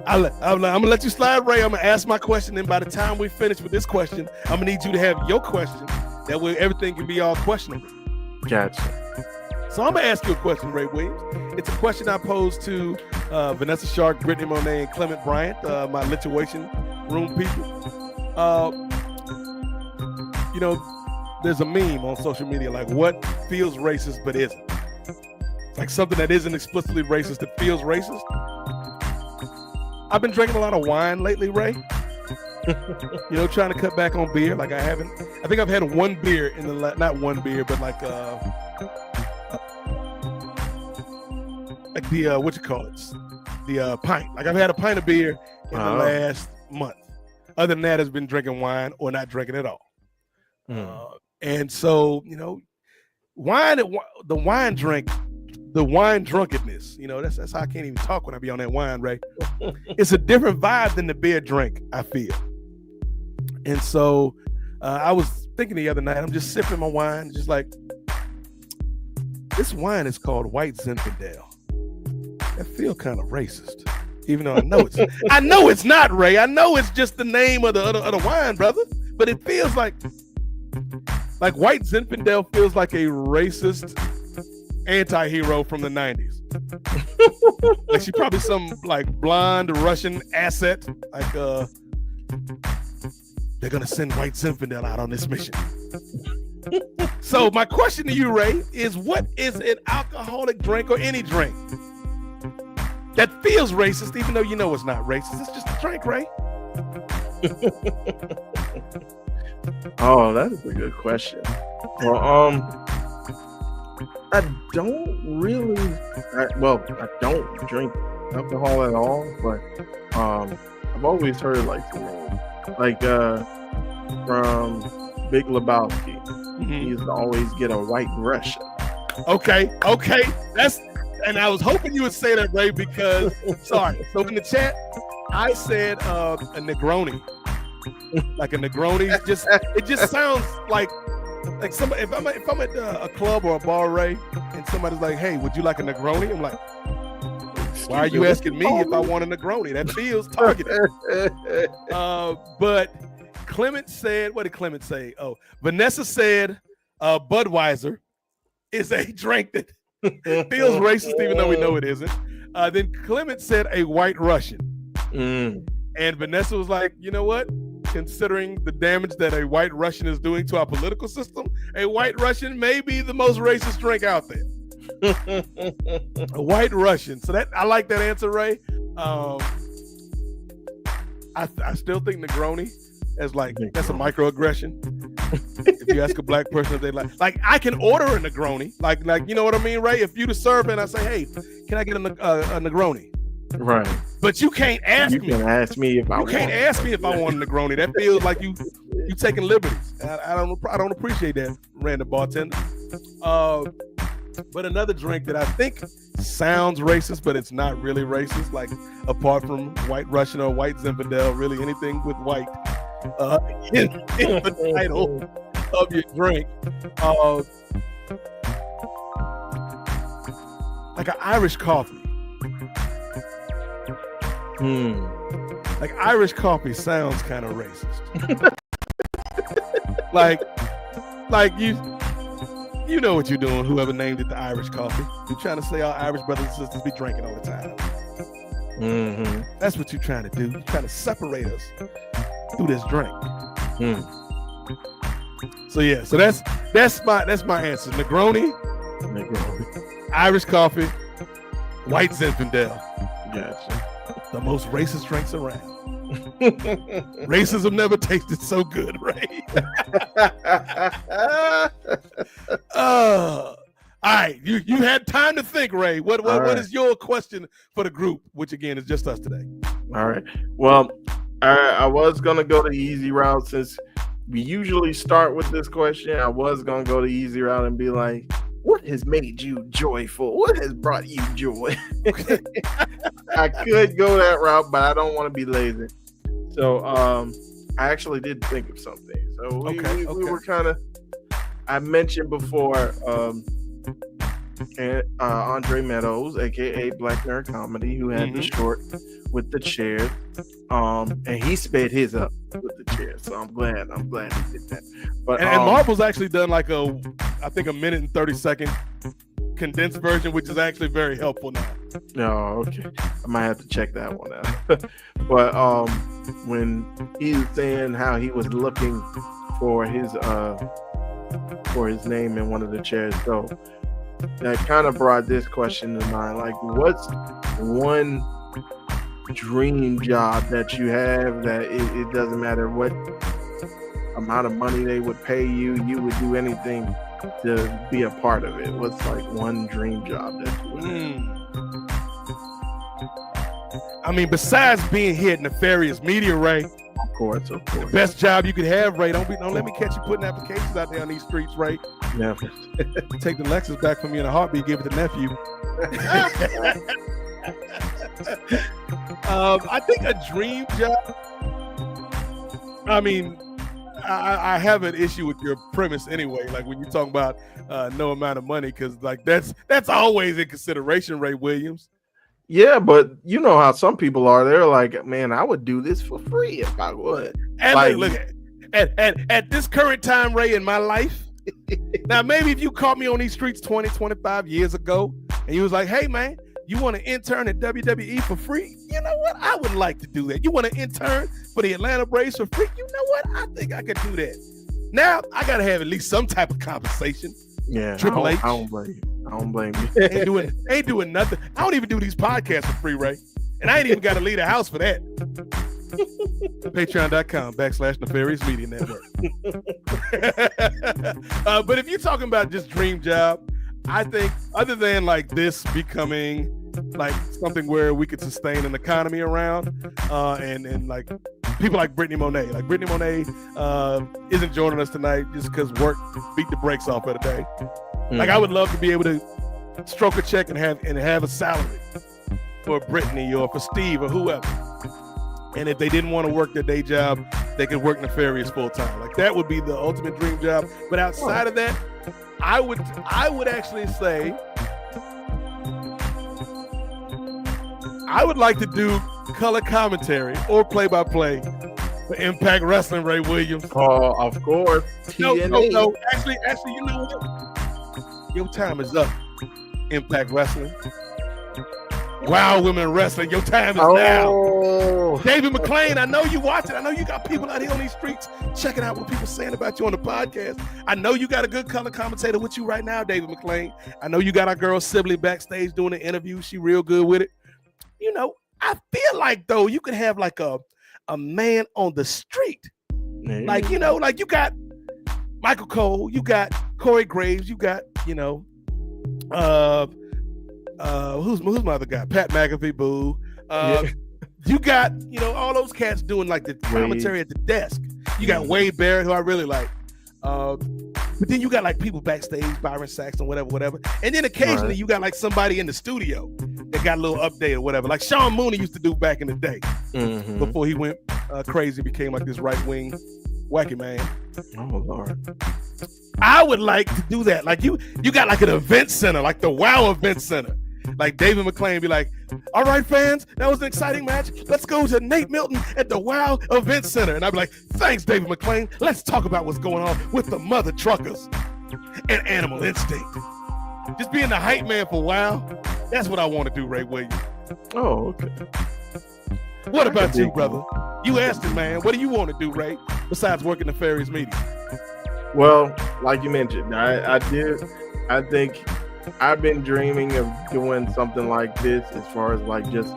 S2: I'm gonna let you slide, Ray. I'm gonna ask my question, and by the time we finish with this question, I'm gonna need you to have your question. That way, everything can be all questionable.
S3: Gotcha.
S2: So I'm gonna ask you a question, Ray Williams. It's a question I posed to Vanessa Shark, Britney Monae, and Clement Bryant, my lituation room people. You know, there's a meme on social media like what feels racist but isn't. Like something that isn't explicitly racist that feels racist. I've been drinking a lot of wine lately, Ray. You know, trying to cut back on beer. Like I think I've had one beer in the not one beer, but like the what you call it? the pint. Like I've had a pint of beer in the last month. Other than that, has been drinking wine or not drinking at all. And so, wine, the wine drunkenness, that's how I can't even talk when I be on that wine, Ray. It's a different vibe than the beer drink, I feel. And so I was thinking the other night, I'm just sipping my wine, just like, this wine is called White Zinfandel. That feel kind of racist, even though I know it's not, Ray. I know it's just the name of the wine, brother. But it feels like White Zinfandel feels like a racist anti-hero from the 90s. Like she probably some like blonde Russian asset. Like they're gonna send White Zinfandel out on this mission. So my question to you, Ray, is what is an alcoholic drink or any drink that feels racist, even though you know it's not racist? It's just a drink, Ray.
S3: Oh, that is a good question. Well, I don't drink alcohol at all, but I've always heard from Big Lebowski, he used to always get a White Russian. Okay, and I was hoping you would say that, Ray, because sorry. So in the chat, I said a Negroni. Like a Negroni, it just sounds like somebody. If I'm at a club or a bar, Ray, and somebody's like, "Hey, would you like a Negroni?" I'm like, "Why are you asking me if I want a Negroni?" That feels targeted. But Clement said, what did Clement say? Oh, Vanessa said, Budweiser is a drink that feels racist, even though we know it isn't. Then Clement said a White Russian, and Vanessa was like, "You know what? Considering the damage that a White Russian is doing to our political system, a White Russian may be the most racist drink out there." A White Russian. So that I like that answer, Ray. I still think Negroni as that's a microaggression. If you ask a black person if they like I can order a Negroni, like you know what I mean, Ray? If you the server and I say, "Hey, can I get a Negroni?" Right. But you can't ask me. You can ask me if I want. You can't ask me if I want a Negroni. That feels like you taking liberties. I don't appreciate that, random bartender. But another drink that I think sounds racist, but it's not really racist, like apart from White Russian or White Zinfandel, really anything with white in the title of your drink. Like an Irish coffee. Like Irish coffee sounds kind of racist. like you know what you're doing, whoever named it the Irish coffee. You're trying to say our Irish brothers and sisters be drinking all the time. That's what you're trying to do. You're trying to separate us through this drink. So yeah, so that's my answer. Negroni, Irish coffee, White Zinfandel. Gotcha. The most racist drinks around. Racism never tasted so good, Ray. All right, you had time to think, Ray. What is your question for the group, which again is just us today? All right. Well, I was gonna go the easy route since we usually start with this question. I was gonna go the easy route and be like, what has made you joyful? What has brought you joy? I could go that route, but I don't want to be lazy. So I actually did think of something. So we were kind of, I mentioned before Andre Meadows, aka Black Nerd Comedy, who had the short with the chair. And he sped his up with the chair. So I'm glad he did that. But and Marvel's actually done like I think a minute and 30-second condensed version, which is actually very helpful now. Oh, okay. I might have to check that one out. But when he was saying how he was looking for his name in one of the chairs, so that kind of brought this question to mind. Like, what's one dream job that you have that it doesn't matter what amount of money they would pay you would do anything to be a part of it? What's like one dream job that you would have?
S2: I mean, besides being here at Nefarious Media, Ray.
S3: Of course.
S2: The best job you could have, Ray. Don't let me catch you putting applications out there on these streets, Ray.
S3: Never.
S2: Take the Lexus back from you in a heartbeat. Give it to nephew. I think a dream job. I mean, I have an issue with your premise anyway. Like when you're talking about no amount of money, because like that's always in consideration, Ray Williams.
S3: Yeah, but you know how some people are. They're like, man, I would do this for free if I would.
S2: And
S3: like,
S2: look, at this current time, Ray, in my life, now maybe if you caught me on these streets 20, 25 years ago, and you was like, hey, man, you want to intern at WWE for free? You know what? I would like to do that. You want to intern for the Atlanta Braves for free? You know what? I think I could do that. Now, I got to have at least some type of compensation.
S3: Yeah,
S2: Triple H.
S3: I don't blame you.
S2: ain't doing nothing. I don't even do these podcasts for free, Ray. And I ain't even got to leave the house for that. Patreon.com/Nefarious Media Network. But if you're talking about just dream job, I think other than like this becoming like something where we could sustain an economy around, and like people like Britney Monae. Like Britney Monae isn't joining us tonight just because work beat the brakes off of the day. Like I would love to be able to stroke a check and have a salary for Britney or for Steve or whoever. And if they didn't want to work their day job, they could work Nefarious full time. Like that would be the ultimate dream job. But outside of that, I would actually say I would like to do color commentary or play-by-play for Impact Wrestling, Ray Williams.
S3: Oh, of course.
S2: No. Actually, you know what? Your time is up, Impact Wrestling. Wow, Women Wrestling, your time is now. David McClain, I know you watching. I know you got people out here on these streets checking out what people saying about you on the podcast. I know you got a good color commentator with you right now, David McClain. I know you got our girl Sibley backstage doing the interview. She real good with it. You know, I feel like, though, you could have like a man on the street. Like, you know, like you got Michael Cole, you got Corey Graves, you got, you know, who's my other guy? Pat McAfee, boo. You got, you know, all those cats doing like the commentary at the desk. You got Wade Barrett, who I really like. But then you got like people backstage, Byron Saxton, whatever. And then occasionally you got like somebody in the studio that got a little update or whatever. Like Sean Mooney used to do back in the day before he went crazy, became like this right-wing wacky man.
S3: Oh, Lord.
S2: I would like to do that. Like you got like an event center, like the WOW event center. Like David McClain be like, all right, fans, that was an exciting match. Let's go to Nate Milton at the WOW Event Center. And I'd be like, thanks, David McClain. Let's talk about what's going on with the mother truckers and Animal Instinct. Just being the hype man for WOW, that's what I want to do, Ray Williams.
S3: Oh, okay.
S2: What about you, brother? You asked it, man. What do you want to do, Ray, besides working Nefarious Media?
S3: Well, like you mentioned, I think I've been dreaming of doing something like this as far as like just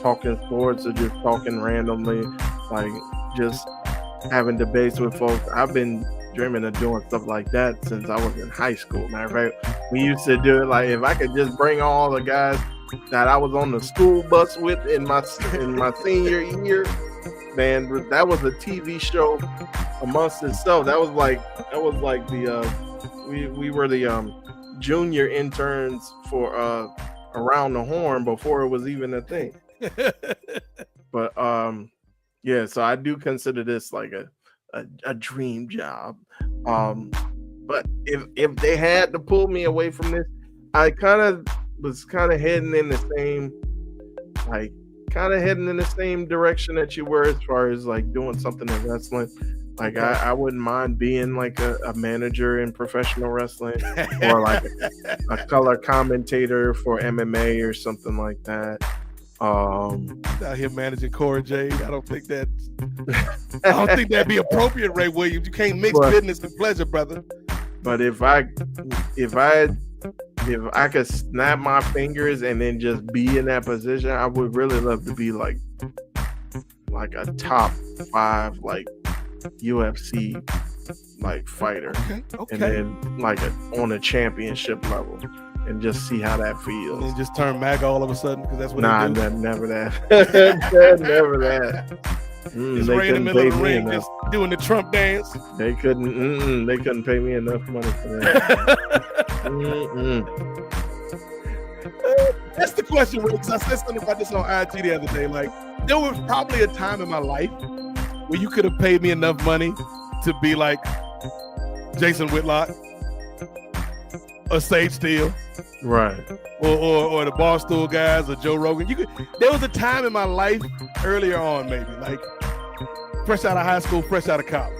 S3: talking sports or just talking randomly, like just having debates with folks. I've been dreaming of doing stuff like that since I was in high school. Matter of fact, we used to do it like if I could just bring all the guys that I was on the school bus with in my senior year, man, that was a TV show amongst itself. That was like the we were the junior interns for Around the Horn before it was even a thing. But yeah, so I do consider this like a dream job. But if they had to pull me away from this, I was heading in the same direction that you were as far as like doing something in wrestling. Like I wouldn't mind being like a manager in professional wrestling or like a color commentator for MMA or something like that.
S2: Out here managing Cora Jade, I don't think that'd be appropriate, Ray Williams. You can't mix business and pleasure, brother.
S3: But if I could snap my fingers and then just be in that position, I would really love to be like a top 5 like UFC like fighter,
S2: okay.
S3: and then like on a championship level. and just see how that feels.
S2: And just turn MAGA all of a sudden because that's what
S3: Nah,
S2: they do.
S3: never that. Never that.
S2: Just Ray in the middle of the ring, just doing the Trump dance.
S3: They couldn't pay me enough money for that.
S2: That's the question, Rick. I said something about this on IG the other day. Like, there was probably a time in my life where you could have paid me enough money to be like Jason Whitlock or Sage Steele,
S3: right?
S2: Or the Barstool guys or Joe Rogan. There was a time in my life earlier on, maybe like fresh out of high school, fresh out of college.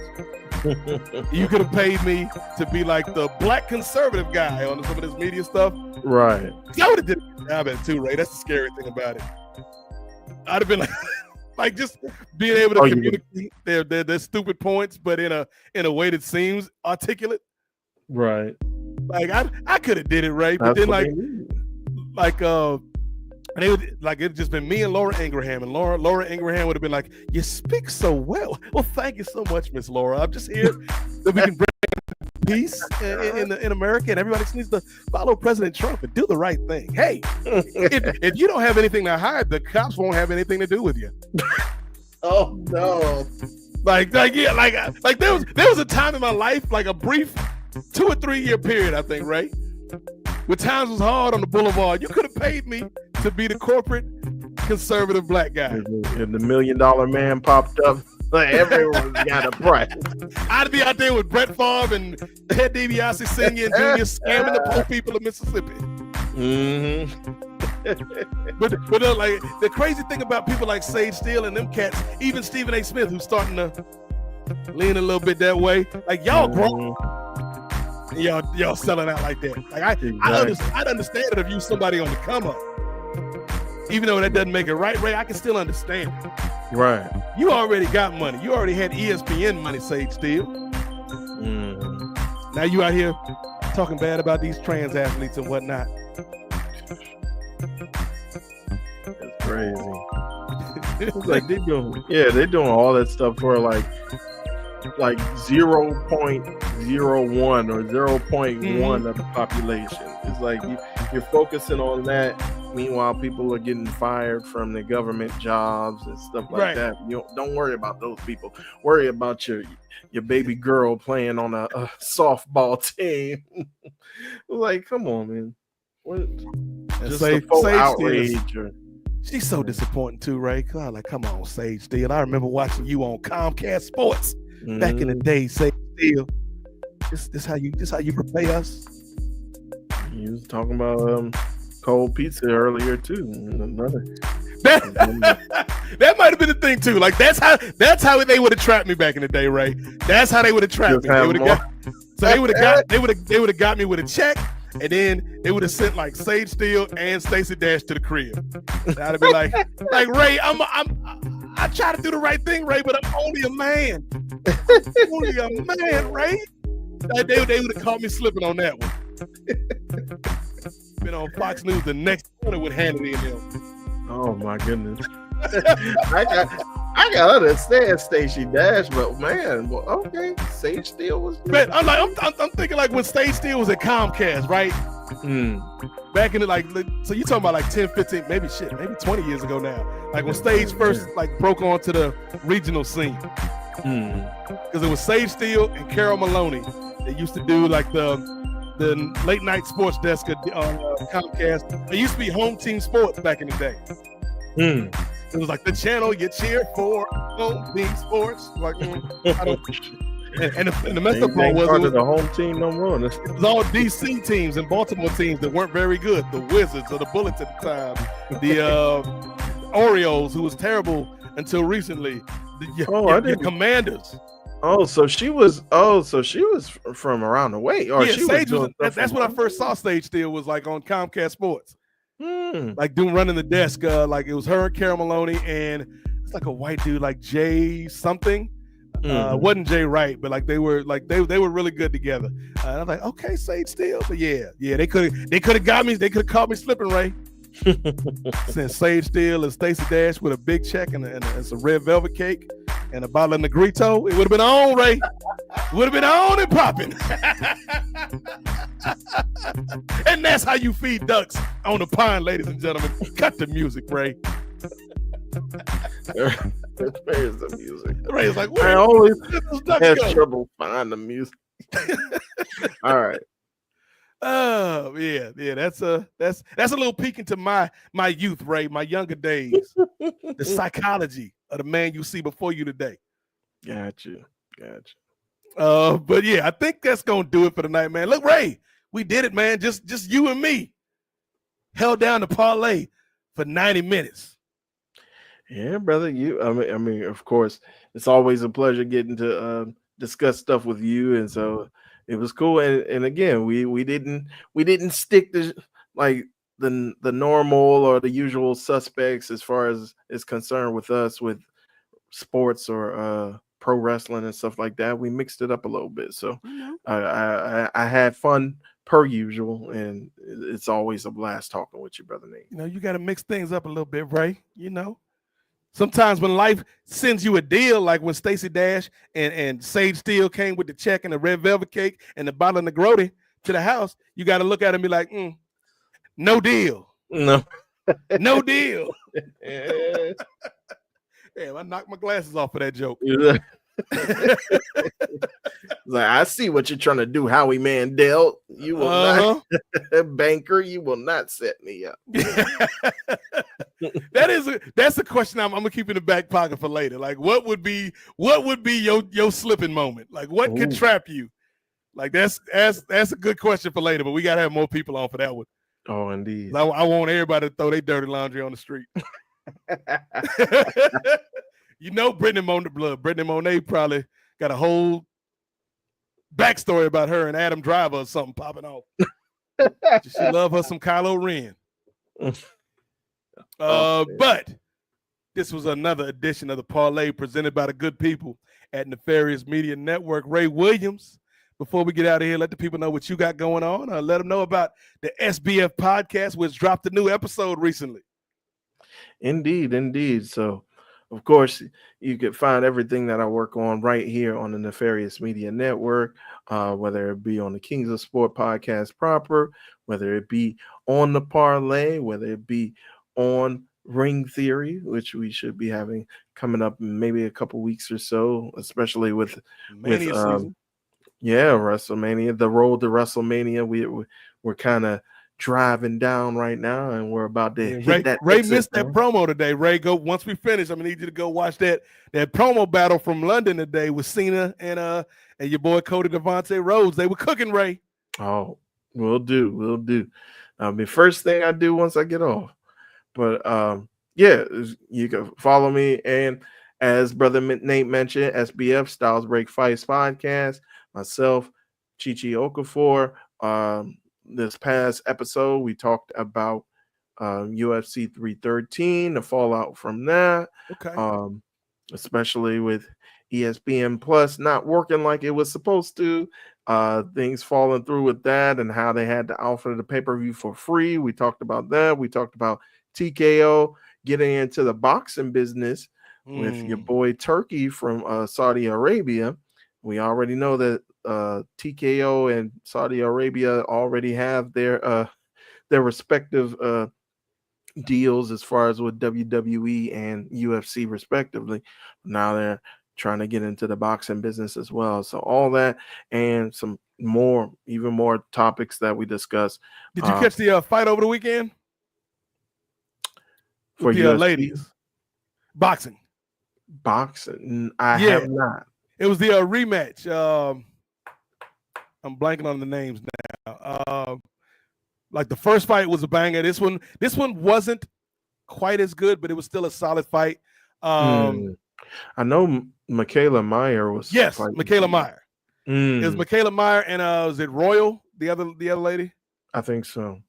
S2: You could have paid me to be like the black conservative guy on some of this media stuff.
S3: Right.
S2: I would have did a job at it too, Ray. That's the scary thing about it. I'd have been like just being able to communicate their stupid points, but in a way that seems articulate.
S3: Right.
S2: Like I could have did it, Ray, but then and it'd just been me and Laura Ingraham, and Laura Ingraham would have been like, "You speak so well." Well, thank you so much, Miss Laura. I'm just here that we can bring peace in America, and everybody just needs to follow President Trump and do the right thing. Hey, if you don't have anything to hide, the cops won't have anything to do with you.
S3: Oh no!
S2: Like there was a time in my life, like a brief 2 or 3 year period, I think, Ray, where times was hard on the boulevard. You could have paid me to be the corporate conservative black guy.
S3: And the $1 Million Man popped up. Everyone's got a price.
S2: I'd be out there with Brett Favre and Ted DiBiase Sr. and Jr. scamming the poor people of Mississippi.
S3: Mm-hmm.
S2: but like the crazy thing about people like Sage Steele and them cats, even Stephen A. Smith, who's starting to lean a little bit that way, like y'all grown. Y'all selling out like that. Like I'd understand it if you somebody on the come up. Even though that doesn't make it right, Ray, I can still understand it.
S3: Right.
S2: You already got money. You already had ESPN money, Sage Steele. Now you out here talking bad about these trans athletes and whatnot.
S3: That's crazy. It's like they're doing all that stuff for like 0.01 or 0.1 of the population. It's like you're focusing on that. Meanwhile, people are getting fired from their government jobs and stuff like that. You don't worry about those people. Worry about your baby girl playing on a softball team. Like, come on, man. Just a full outrage.
S2: She's so disappointing too, Ray. God, like, come on, Sage Steele. I remember watching you on Comcast Sports back in the day, Sage Steele. This how you repay us.
S3: You was talking about cold pizza earlier too.
S2: That might have been the thing too. Like that's how they would have trapped me back in the day, Ray. That's how they would have trapped me. They would have got me with a check, and then they would have sent like Sage Steele and Stacey Dash to the crib. And I'd be like Ray, I try to do the right thing, Ray, but I'm only a man. Only a man, Ray. They would have caught me slipping on that one. Been on Fox News the next morning with Hannity and them.
S3: Oh my goodness. I got understand Stacey Dash, but man, well, okay, Sage Steele was good.
S2: Man, I'm thinking like when Sage Steele was at Comcast, right? Back in the so you talking about like 10, 15, maybe 20 years ago now. Like when Sage first like broke onto the regional scene. Because it was Sage Steele and Carol Maloney. They used to do like the late night sports desk on Comcast. It used to be Home Team Sports back in the day. It was like the channel you cheer for, Home Team Sports. Like, and the messed up part was
S3: the home team no more.
S2: It was all DC teams and Baltimore teams that weren't very good. The Wizards or the Bullets at the time. The Orioles, who was terrible until recently. The Commanders.
S3: So she was from around the way. Or
S2: yeah, Sage that's when I first saw Sage Steele, was like on Comcast Sports. Like running the desk. Like it was her and Carol Maloney, and it's like a white dude like Jay something. Wasn't Jay Wright, but like they were really good together. And I was like, okay, Sage Steele. But yeah, they could have got me. They could have caught me slipping, Ray. Since Sage Steele and Stacey Dash with a big check and some red velvet cake and a bottle of Negrito, it would have been on, Ray. Would have been on and popping. And that's how you feed ducks on the pond, ladies and gentlemen. Cut the music, Ray.
S3: Where's the music?
S2: Ray's like,
S3: I
S2: where
S3: always
S2: those ducks
S3: have
S2: go?
S3: trouble finding the music. All right.
S2: Oh yeah. That's a little peek into my youth, Ray, my younger days. The psychology of the man you see before you today.
S3: Gotcha.
S2: But yeah, I think that's gonna do it for tonight, man. Look, Ray, we did it, man. Just you and me held down the parlay for 90 minutes.
S3: Yeah, brother. I mean, of course, it's always a pleasure getting to discuss stuff with you, and so it was cool. And again, we didn't stick to like the normal or the usual suspects as far as is concerned with us with sports or pro wrestling and stuff like that. We mixed it up a little bit, so I had fun per usual, and it's always a blast talking with you, brother Nate.
S2: You got to mix things up a little bit, Ray. Sometimes when life sends you a deal, like when Stacey Dash and Sage Steele came with the check and the red velvet cake and the bottle of Negroni to the house, you got to look at it and be like, no deal.
S3: No
S2: deal. Damn, I knocked my glasses off for that joke.
S3: Like, I see what you're trying to do, Howie Mandel. You will not, banker. You will not set me up.
S2: That's a question I'm gonna keep in the back pocket for later. Like, what would be your slipping moment? Like, what could trap you? Like, that's a good question for later. But we gotta have more people on for that one.
S3: Oh, indeed.
S2: I want everybody to throw their dirty laundry on the street. Britney Monae probably got a whole backstory about her and Adam Driver or something popping off. She love her some Kylo Ren. But this was another edition of the Parlay presented by the good people at Nefarious Media Network. Ray Williams, before we get out of here, let the people know what you got going on. Let them know about the SBF podcast, which dropped a new episode recently.
S3: Indeed. So, of course, you can find everything that I work on right here on the Nefarious Media Network, whether it be on the Kings of Sport podcast proper, whether it be on the Parlay, whether it be on Ring Theory, which we should be having coming up in maybe a couple weeks or so, especially with
S2: season.
S3: WrestleMania, the road to WrestleMania. We're kind of driving down right now, and we're about to hit that.
S2: Ray missed that promo today. Ray, go once we finish. I'm gonna need you to go watch that promo battle from London today with Cena and your boy Cody Devontae Rhodes. They were cooking, Ray.
S3: Oh, we'll do. First thing I do once I get off. But you can follow me, and as Brother Nate mentioned, SBF Styles Break Fights podcast. Myself, Chichi Okafor. This past episode, we talked about UFC 313, the fallout from that.
S2: Okay.
S3: Especially with ESPN Plus not working like it was supposed to. Things falling through with that and how they had to offer the pay-per-view for free. We talked about that. We talked about TKO getting into the boxing business with your boy Turkey from Saudi Arabia. We already know that TKO and Saudi Arabia already have their respective deals as far as with WWE and UFC respectively. Now they're trying to get into the boxing business as well. So all that and some more, even more topics that we discussed.
S2: Did you catch the fight over the weekend?
S3: For
S2: the ladies? Boxing.
S3: I have not.
S2: It was the rematch. I'm blanking on the names now. Like the first fight was a banger. This one wasn't quite as good, but it was still a solid fight.
S3: I know Michaela Meyer was.
S2: Yes, Michaela Meyer. It was Michaela Meyer and was it Royal, the other lady?
S3: I think so.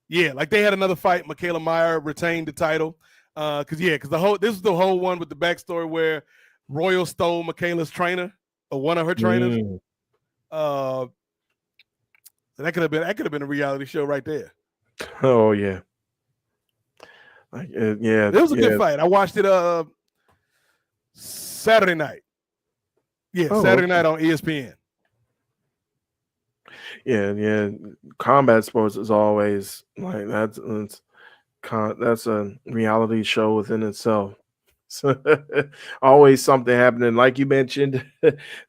S2: Yeah, like they had another fight. Michaela Meyer retained the title. Because this is the whole one with the backstory where Royal stole Michaela's trainer or one of her trainers. So that could have been a reality show right there.
S3: Oh yeah. It
S2: was a good fight. I watched it Saturday night. Yeah, Saturday night on ESPN.
S3: Yeah. Combat sports is always like that's a reality show within itself. So always something happening. Like you mentioned,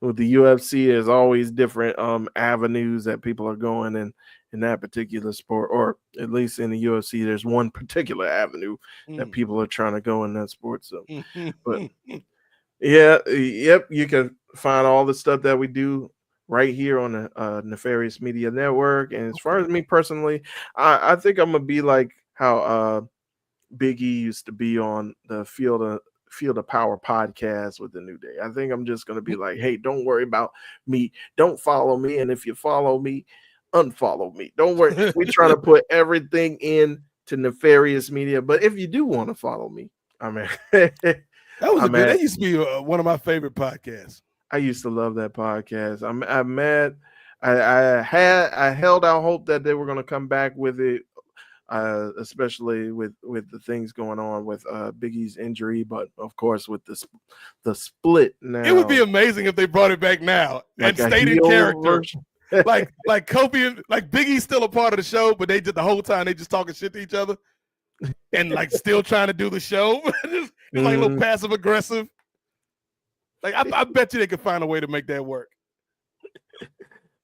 S3: with the UFC, there's always different avenues that people are going in that particular sport, or at least in the UFC, there's one particular avenue that people are trying to go in that sport. So, but yep, you can find all the stuff that we do right here on the Nefarious Media Network. And as far as me personally, I think I'm gonna be like how Big E used to be on the Field of Power podcast with the New Day. I think I'm just gonna be like, hey, don't worry about me, don't follow me, and if you follow me, unfollow me. Don't worry. We're trying to put everything in to Nefarious Media. But if you do want to follow me, I mean,
S2: that used to be one of my favorite podcasts.
S3: I used to love that podcast. I'm mad. I held out hope that they were going to come back with it, especially with the things going on with Big E's injury. But of course, with the split now,
S2: it would be amazing if they brought it back now and stayed in character. like Kofi and like Big E's still a part of the show, but they did the whole time they just talking shit to each other and like still trying to do the show. Just like a little passive aggressive. Like I bet you they could find a way to make that work.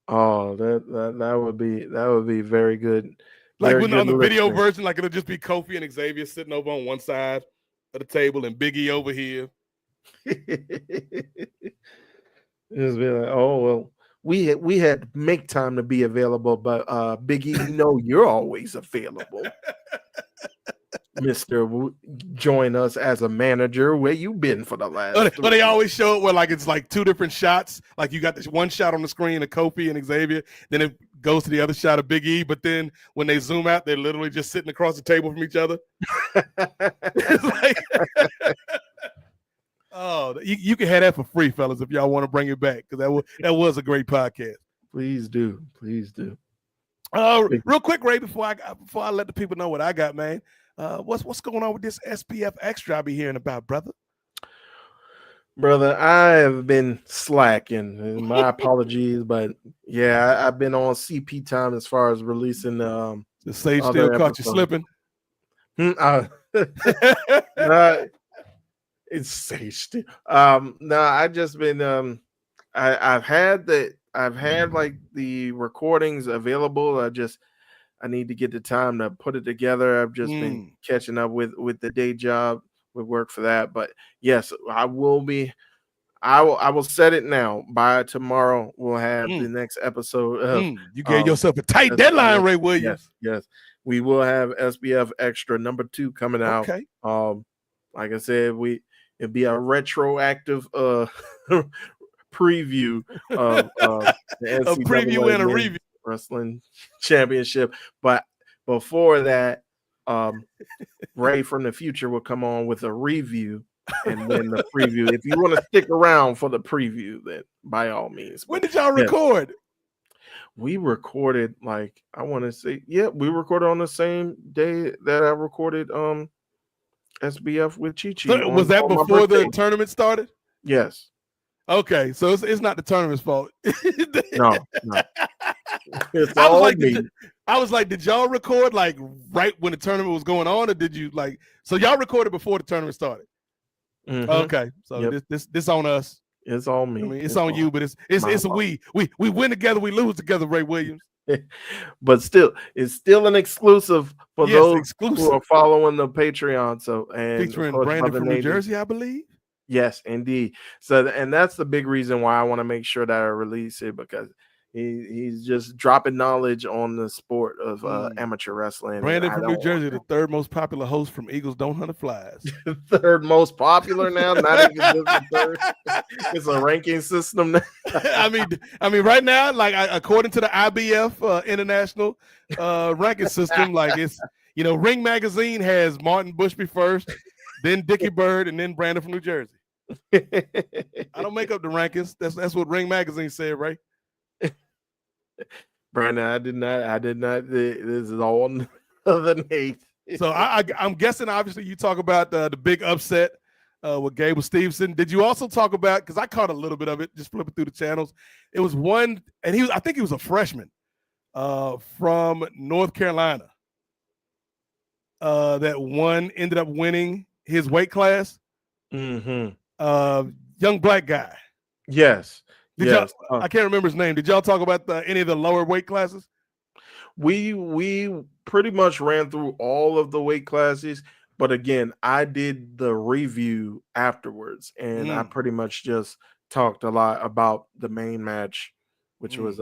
S3: Oh, that would be very good.
S2: Like when on the video version, like it'll just be Kofi and Xavier sitting over on one side of the table and Big E over here.
S3: Just be like, oh well. We had to make time to be available, but Big E, you're always available. Mr. Join us as a manager. Where you been for the last?
S2: But they always show it where like it's like two different shots. Like you got this one shot on the screen of Kofi and Xavier, then it goes to the other shot of Big E. But then when they zoom out, they're literally just sitting across the table from each other. It's like, oh, you can have that for free, fellas, if y'all want to bring it back, because that was a great podcast.
S3: Please do.
S2: Real quick, Ray, before I let the people know what I got, man. What's going on with this SPF extra I be hearing about, brother?
S3: Brother, I have been slacking. My apologies, but yeah, I've been on CP time as far as releasing
S2: the Sage still caught you slipping.
S3: It's Sage still. No, I just been I've had like the recordings available. I need to get the time to put it together. I've just been catching up with the day job, with work for that. But yes, I will set it now. By tomorrow, we'll have the next episode of
S2: you gave yourself a tight deadline, Ray Williams.
S3: Yes. We will have SBF Extra number 2 coming out.
S2: Okay.
S3: Like I said, it'd be a retroactive preview of the NCAA
S2: a preview and a review
S3: wrestling championship. But before that, Ray from the future will come on with a review and then the preview. If you want to stick around for the preview, then by all means.
S2: When did y'all record?
S3: We recorded we recorded on the same day that I recorded SBF with Chi-Chi.
S2: So was that before the tournament started?
S3: Yes.
S2: Okay, so it's not the tournament's fault.
S3: No. It's all me.
S2: I was like, did y'all record like right when the tournament was going on, or did you like? So y'all recorded before the tournament started.
S3: Mm-hmm.
S2: Okay, so this on us.
S3: It's on me.
S2: I mean, it's on you, but it's we win together, we lose together, Ray Williams.
S3: But still, it's still an exclusive for those who are following the Patreon. So
S2: featuring Brandon from New Jersey, I believe.
S3: Yes, indeed. So, and that's the big reason why I want to make sure that I release it, because he's just dropping knowledge on the sport of amateur wrestling.
S2: Brandon from New Jersey, the third most popular host from Eagles Don't Hunt the Flies.
S3: Third most popular now, not even just the third. It's a ranking system now.
S2: I mean, right now, like according to the IBF international ranking system, like it's Ring Magazine has Martin Bushby first, then Dickie Bird, and then Brandon from New Jersey. I don't make up the rankings. That's what Ring Magazine said, right?
S3: Brandon, I did not. This is all other Nate.
S2: So I'm guessing, obviously, you talk about the big upset with Gable Stevenson. Did you also talk about, because I caught a little bit of it, just flipping through the channels. It was one, and I think he was a freshman. from North Carolina that ended up winning his weight class. Young black guy.
S3: Yes. Yes.
S2: I can't remember his name. Did y'all talk about any of the lower weight classes?
S3: We pretty much ran through all of the weight classes, but again, I did the review afterwards, and I pretty much just talked a lot about the main match, which was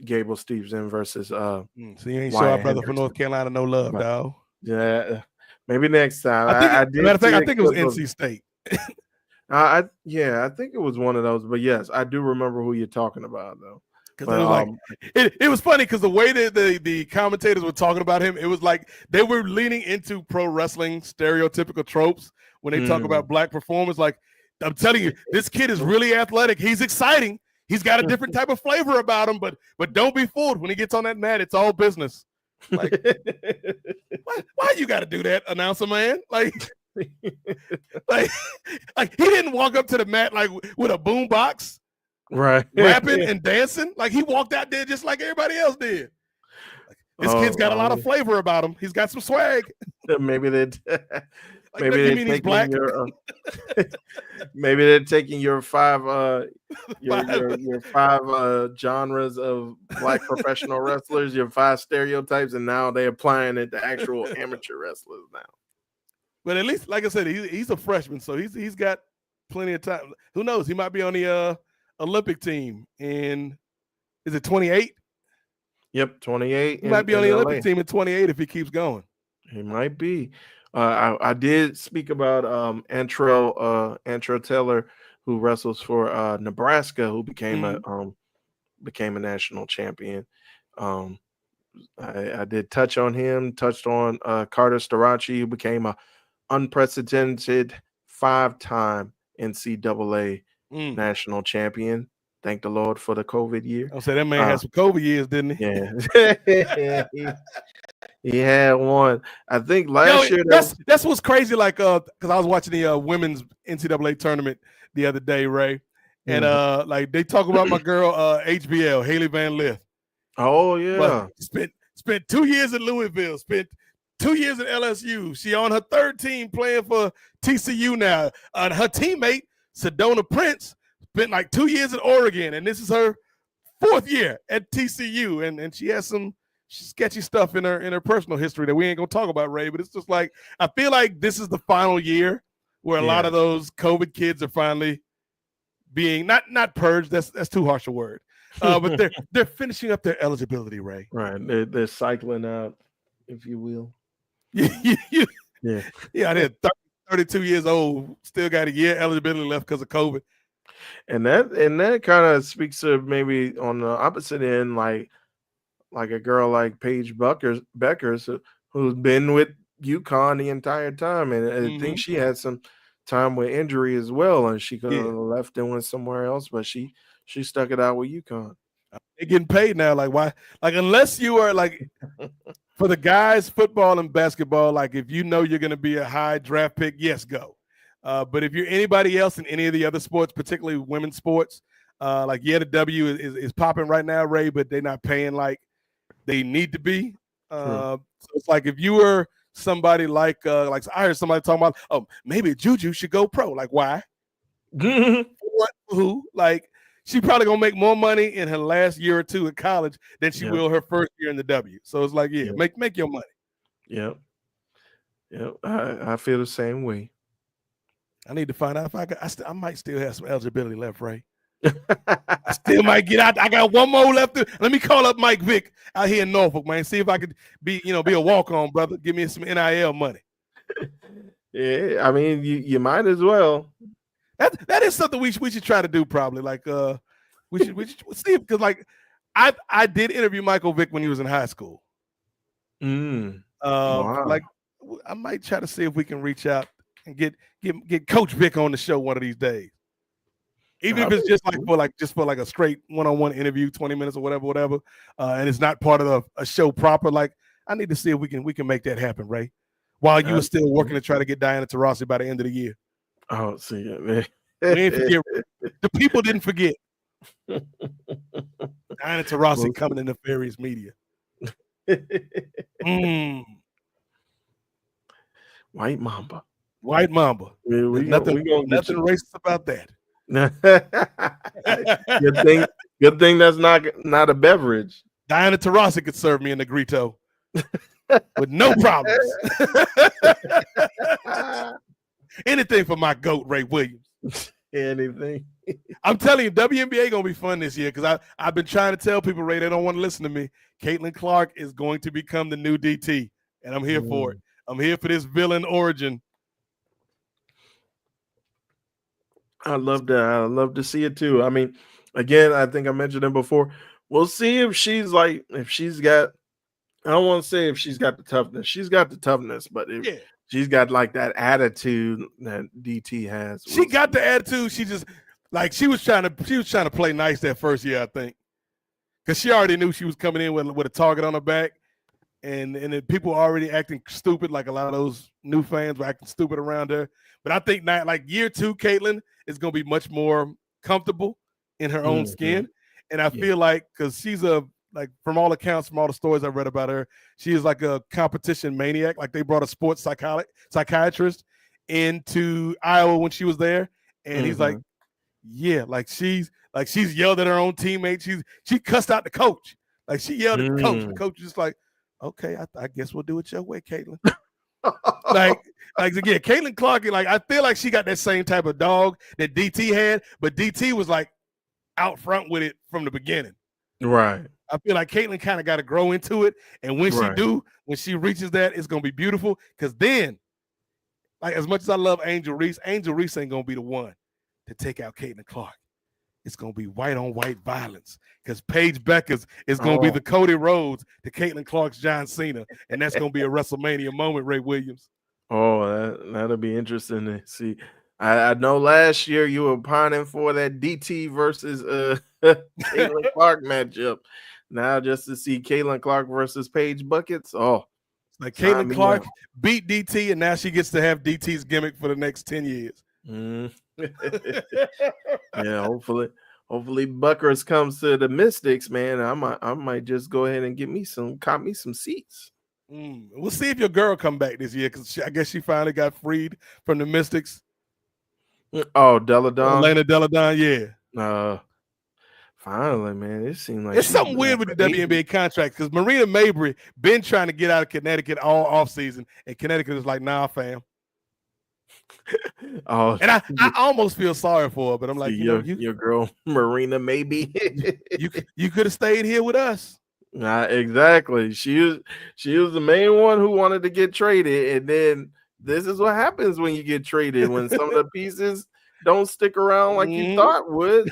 S3: Gable Stevenson versus
S2: So you ain't show our brother from North Carolina no love, dog.
S3: Yeah, maybe next time.
S2: I think it was NC State.
S3: I think it was one of those, but yes, I do remember who you're talking about though.
S2: Because it was like it was funny because the way that the commentators were talking about him, it was like they were leaning into pro wrestling stereotypical tropes when they talk about black performers. Like, I'm telling you, this kid is really athletic. He's exciting. He's got a different type of flavor about him, but don't be fooled. When he gets on that mat, it's all business. Like, why you got to do that, announcer man? Like he didn't walk up to the mat like with a boom box.
S3: Right,
S2: rapping and dancing. Like, he walked out there just like everybody else did. Like, this kid's got a lot of flavor about him. He's got some swag.
S3: Maybe they're
S2: he's black.
S3: Maybe they're taking your five genres of black professional wrestlers, your 5 stereotypes, and now they're applying it to actual amateur wrestlers now.
S2: But at least, like I said, he's a freshman, so he's got plenty of time. Who knows? He might be on the Olympic team in, is it 28?
S3: Yep, 28.
S2: He might be on the Olympic team in 28 if he keeps going.
S3: He might be. I did speak about Antrell Taylor, who wrestles for Nebraska, who became a national champion. I did touch on him. Touched on Carter Starachi, who became a unprecedented 5-time NCAA national champion. Thank the Lord for the COVID year.
S2: I'll say that man had some COVID years, didn't he?
S3: Yeah. He had one. I think last year.
S2: That's what's crazy. Like, because I was watching the women's NCAA tournament the other day, Ray, and like they talk about my girl HBL, Haley Van Lith.
S3: Oh yeah.
S2: Spent 2 years in Louisville. Spent 2 years at LSU. She on her 3rd team playing for TCU now. Her teammate Sedona Prince spent like 2 years at Oregon, and this is her 4th year at TCU, and she has some sketchy stuff in her personal history that we ain't gonna talk about, Ray. But it's just like, I feel like this is the final year where a lot of those COVID kids are finally being not purged. That's too harsh a word, but they're finishing up their eligibility, Ray.
S3: Right, they're cycling out, if you will.
S2: Yeah. They're 32 years old, still got a year eligibility left because of COVID.
S3: And that kind of speaks to maybe on the opposite end, like a girl like Paige Beckers, who's been with UConn the entire time, and I think she had some time with injury as well, and she could have left and went somewhere else, but she stuck it out with UConn.
S2: They're getting paid now. Like, why? Like, unless you are like, for the guys, football and basketball, like, if you know you're going to be a high draft pick, yes, go. But if you're anybody else in any of the other sports, particularly women's sports, like, the W is popping right now, Ray, but they're not paying like they need to be. So it's like, if you were somebody like I heard somebody talking about, oh, maybe Juju should go pro. Like, why? What? Who? Like, she probably gonna make more money in her last year or two at college than she will her first year in the W. So it's like, make your money.
S3: Yep. I feel the same way.
S2: I need to find out if I might still have some eligibility left, Ray. I still might get out. I got one more left. Let me call up Mike Vick out here in Norfolk, man. See if I could be a walk-on, brother. Give me some NIL money.
S3: Yeah, I mean, you might as well.
S2: That is something we should try to do, probably. Like, we should see, because like I did interview Michael Vick when he was in high school.
S3: Wow.
S2: Like, I might try to see if we can reach out and get Coach Vick on the show one of these days. Even if it's just for a straight one-on-one interview, 20 minutes or whatever, and it's not part of a show proper. Like, I need to see if we can make that happen, Ray, while you were still working to try to get Diana Taurasi by the end of the year.
S3: Oh, see it, man.
S2: We didn't forget. The people didn't forget. Diana Taurasi coming in Nefarious Media.
S3: White Mamba.
S2: White Mamba. Nothing racist about that.
S3: Good thing that's not a beverage.
S2: Diana Taurasi could serve me in Negrito with no problems. Anything for my GOAT, Ray Williams.
S3: Anything.
S2: I'm telling you, WNBA gonna be fun this year because I've been trying to tell people, Ray, they don't want to listen to me. Caitlin Clark is going to become the new DT, and I'm here for it. I'm here for this villain origin.
S3: I love to see it too. I mean, again, I think I mentioned it before. We'll see if she's got. I don't want to say if she's got the toughness. She's got the toughness, but if she's got like that attitude that DT has.
S2: She got the attitude. She just like she was trying to play nice that first year, I think, because she already knew she was coming in with a target on her back, and then people were already acting stupid. Like a lot of those new fans were acting stupid around her. But I think now, like year 2, Caitlin is going to be much more comfortable in her own skin, and I feel like because she's like from all accounts, from all the stories I've read about her, she is like a competition maniac. Like they brought a sports psychiatrist into Iowa when she was there, and he's like, like she's yelled at her own teammates. She cussed out the coach. Like she yelled at the coach. The coach was just like, okay, I guess we'll do it your way, Caitlin. like again, Caitlin Clark, like I feel like she got that same type of dog that DT had, but DT was like out front with it from the beginning.
S3: Right.
S2: I feel like Caitlin kind of got to grow into it, and when she reaches that, it's gonna be beautiful. Because then, like as much as I love Angel Reese ain't gonna be the one to take out Caitlin Clark. It's gonna be white on white violence because Paige Beckers is gonna be the Cody Rhodes to Caitlin Clark's John Cena, and that's gonna be a WrestleMania moment, Ray Williams.
S3: Oh, that'll be interesting to see. I know last year you were pining for that DT versus Caitlin Clark matchup. Now just to see Caitlin Clark versus Paige Buckets. Oh,
S2: like Caitlin Clark beat DT, and now she gets to have DT's gimmick for the next 10 years.
S3: Yeah, hopefully Buckers comes to the Mystics, man. I might just go ahead and cop me some seats.
S2: We'll see if your girl come back this year because I guess she finally got freed from the Mystics.
S3: Oh, Deladon.
S2: Elena Deladon, yeah.
S3: Finally, man. It seemed like
S2: it's something weird with the WNBA contract because Marina Mabry been trying to get out of Connecticut all offseason, and Connecticut is like, nah, fam. And I almost feel sorry for her, but I'm like,
S3: your girl Marina, maybe
S2: you could have stayed here with us.
S3: Exactly. She was the main one who wanted to get traded, and then this is what happens when you get traded when some of the pieces don't stick around like you thought would.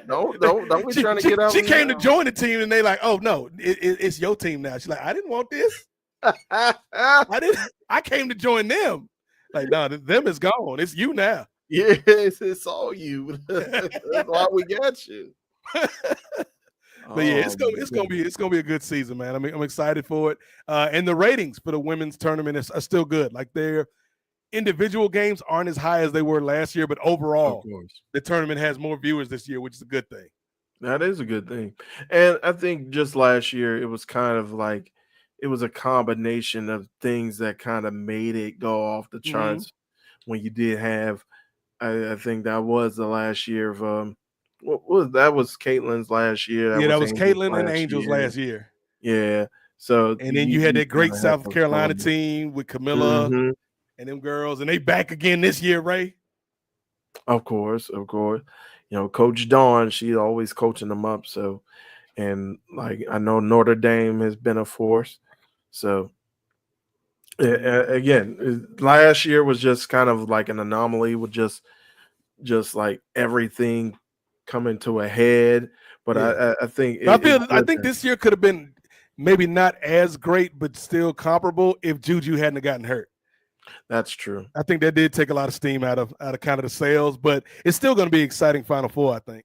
S3: Don't be trying to get out.
S2: She came to join the team, and they like, oh no, it's your team now. She's like, I didn't want this. I came to join them. Like, no, them is gone. It's you now.
S3: Yes, it's all you. That's why we got you.
S2: But yeah, it's gonna be a good season, man. I mean, I'm excited for it. And the ratings for the women's tournament are still good. Like their individual games aren't as high as they were last year, but overall, the tournament has more viewers this year, which is a good thing.
S3: That is a good thing. And I think just last year it was kind of like it was a combination of things that kind of made it go off the charts when you did have. I think that was the last year of that was Caitlin's last year.
S2: That was Caitlin and Angels last year.
S3: Yeah. So
S2: and then you had that great South Carolina team with Camilla and them girls, and they back again this year, Ray.
S3: Of course. You know, Coach Dawn, she's always coaching them up. So, and like I know Notre Dame has been a force. So again, last year was just kind of like an anomaly with just like everything coming to a head. But I think
S2: I think this year could have been maybe not as great, but still comparable if Juju hadn't gotten hurt.
S3: That's true.
S2: I think that did take a lot of steam out of kind of the sales, but it's still going to be exciting Final Four, I think.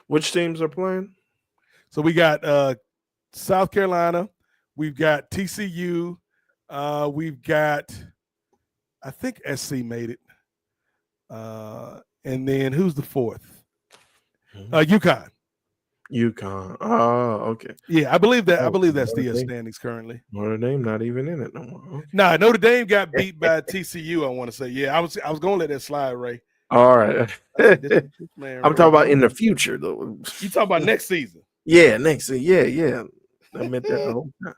S3: Which teams are playing?
S2: So we got South Carolina, we've got TCU, we've got I think SC made it, and then who's the fourth? UConn.
S3: UConn. Oh, okay.
S2: Yeah, I believe that. I
S3: Oh,
S2: believe that's
S3: Notre
S2: the
S3: Dame.
S2: standings currently.
S3: Notre Dame not even in it no more. Okay.
S2: Nah, Notre Dame got beat by TCU. I want to say. Yeah, I was going to let that slide, Ray.
S3: All right.
S2: This man,
S3: I'm talking about in the future, though.
S2: You talking about next season?
S3: Yeah, next season. Yeah. I meant that the whole time.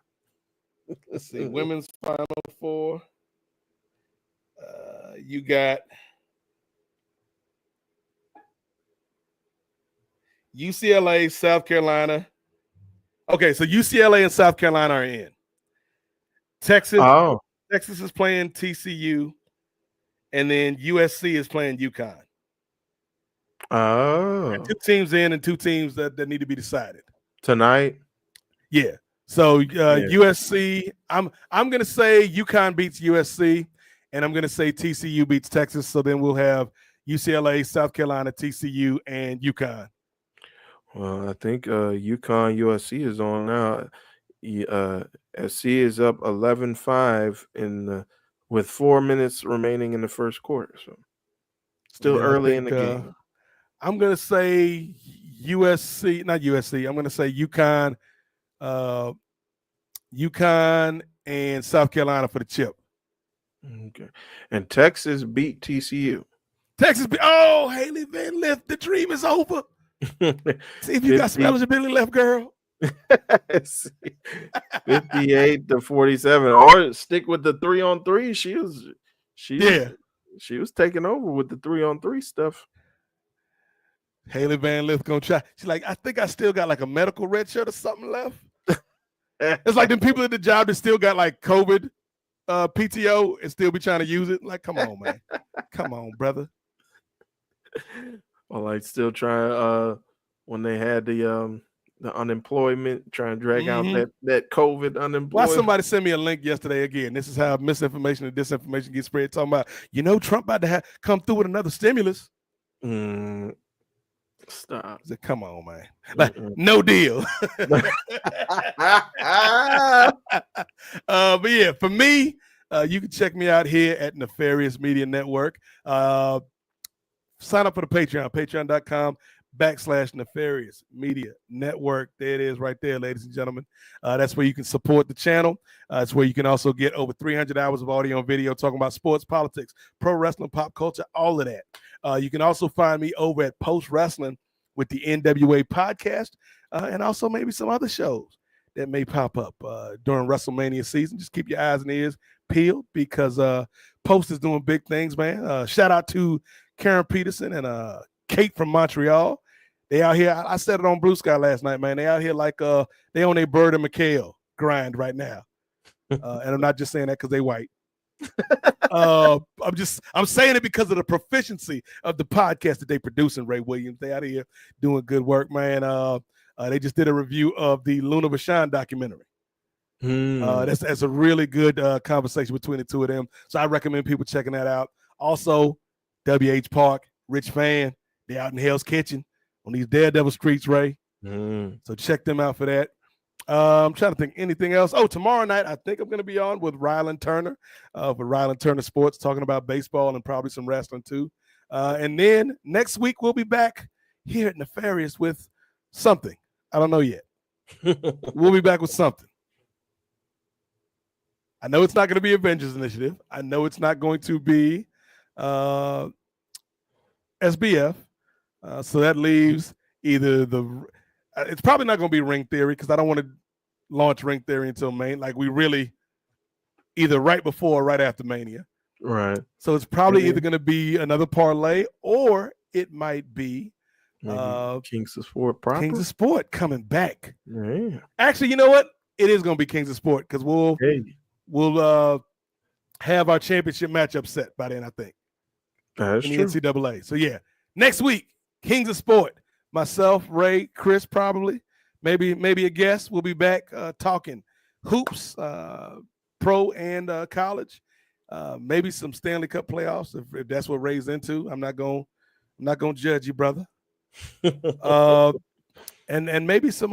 S2: Let's see. Women's Final Four. You got UCLA, South Carolina. Okay, so UCLA and South Carolina are in. Texas is playing TCU, and then USC is playing UConn.
S3: Oh.
S2: 2 teams in and 2 teams that need to be decided.
S3: Tonight?
S2: Yeah. So USC, I'm going to say UConn beats USC, and I'm going to say TCU beats Texas. So then we'll have UCLA, South Carolina, TCU, and UConn.
S3: Well, I think UConn USC is on now. SC is up 11-5 with 4 minutes remaining in the first quarter. So still early in the game.
S2: I'm going to say not USC. I'm going to say UConn, UConn and South Carolina for the chip.
S3: Okay. And Texas beat TCU.
S2: Haley Van Lith, the dream is over. See if you got some eligibility left, girl.
S3: 58-47, or stick with the 3-on-3. She was taking over with the 3-on-3 stuff.
S2: Haley Van Lith gonna try. She's like, I think I still got like a medical red shirt or something left. It's like them people at the job that still got like COVID PTO and still be trying to use it. Like, come on, man. Come on, brother.
S3: Or like still trying when they had the unemployment, trying to drag out that COVID unemployment.
S2: Why somebody sent me a link yesterday again? This is how misinformation and disinformation get spread. Talking about, Trump about to come through with another stimulus.
S3: Stop.
S2: I said, come on, man. Like, no deal. But yeah, for me, you can check me out here at Nefarious Media Network. Sign up for the Patreon, patreon.com/Nefarious Media Network. There it is right there, ladies and gentlemen. That's where you can support the channel. It's where you can also get over 300 hours of audio and video talking about sports, politics, pro wrestling, pop culture, all of that. You can also find me over at Post Wrestling with the NWA podcast, and also maybe some other shows that may pop up during WrestleMania season. Just keep your eyes and ears peeled because Post is doing big things, man. Shout out to Karen Peterson and Kate from Montreal. They out here. I said it on Blue Sky last night, man. They out here like they on a Bird and McHale grind right now. And I'm not just saying that because they white. I'm saying it because of the proficiency of the podcast that they produce in Ray Williams. They out here doing good work, man. They just did a review of the Luna Vachon documentary. That's a really good conversation between the two of them. So I recommend people checking that out. Also, WH Park, Rich Fan, they out in Hell's Kitchen on these Daredevil streets, Ray. So check them out for that. I'm trying to think anything else. Oh, tomorrow night, I think I'm going to be on with Ryland Turner for Ryland Turner Sports, talking about baseball and probably some wrestling too. And then next week, we'll be back here at Nefarious with something. I don't know yet. We'll be back with something. I know it's not going to be Avengers Initiative. I know it's not going to be SBF. So that leaves either it's probably not going to be Ring Theory because I don't want to launch Ring Theory until May. Like we really either right before or right after Mania.
S3: Right.
S2: So it's probably either going to be another parlay or it might be
S3: Kings of Sport proper.
S2: Kings of Sport coming back.
S3: Yeah.
S2: Actually, you know what? It is going to be Kings of Sport because we'll have our championship matchup set by then, I think.
S3: That's
S2: in
S3: true.
S2: the NCAA. So yeah, next week, Kings of Sport. Myself, Ray, Chris, probably, maybe a guest. We'll be back talking hoops, pro and college. Maybe some Stanley Cup playoffs if that's what Ray's into. I'm not gonna judge you, brother. And maybe some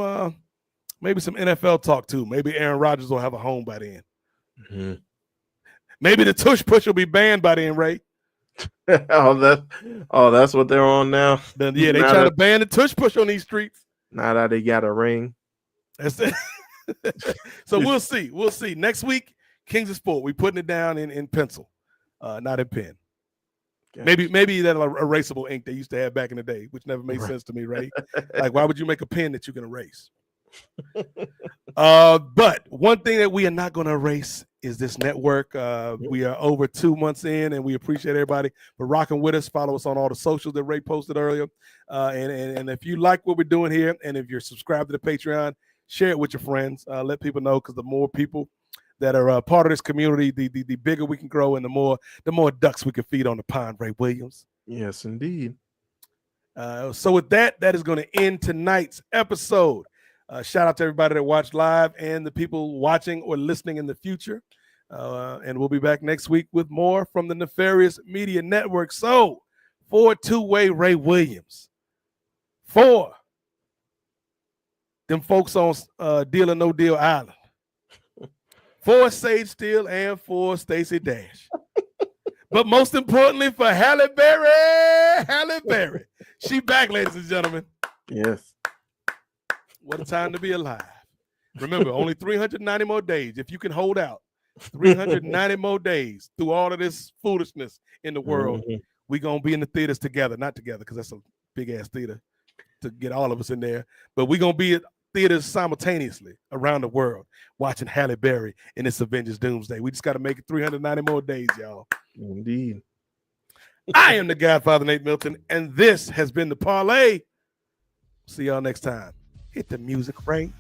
S2: NFL talk too. Maybe Aaron Rodgers will have a home by then.
S3: Mm-hmm.
S2: Maybe the tush push will be banned by then, Ray.
S3: That's what they're on now.
S2: They try to ban the tush push on these streets.
S3: Now that they got a ring.
S2: That's it. So we'll see. We'll see. Next week, Kings of Sport. We putting it down in pencil, not in pen. Gotcha. Maybe that erasable ink they used to have back in the day, which never made sense to me, Ray. Like, why would you make a pen that you can erase? But one thing that we are not going to erase is this network. We are over 2 months in, and we appreciate everybody for rocking with us. Follow us on all the socials that Ray posted earlier. And if you like what we're doing here, and if you're subscribed to the Patreon, share it with your friends. Let people know, because the more people that are part of this community, the bigger we can grow, and the more ducks we can feed on the pond, Ray Williams.
S3: Yes, indeed.
S2: So with that is going to end tonight's episode. Shout out to everybody that watched live and the people watching or listening in the future. And we'll be back next week with more from the Nefarious Media Network. So, for two-way Ray Williams, for them folks on Deal or No Deal Island, for Sage Steele, and for Stacey Dash. But most importantly, for Halle Berry. She back, ladies and gentlemen.
S3: Yes.
S2: What a time to be alive. Remember, only 390 more days. If you can hold out 390 more days through all of this foolishness in the world, we're going to be in the theaters together. Not together, because that's a big-ass theater to get all of us in there. But we're going to be at theaters simultaneously around the world watching Halle Berry in this Avengers Doomsday. We just got to make it 390 more days, y'all.
S3: Indeed.
S2: I am the Godfather, Nate Milton, and this has been the Parley. See y'all next time. Hit the music, Ray.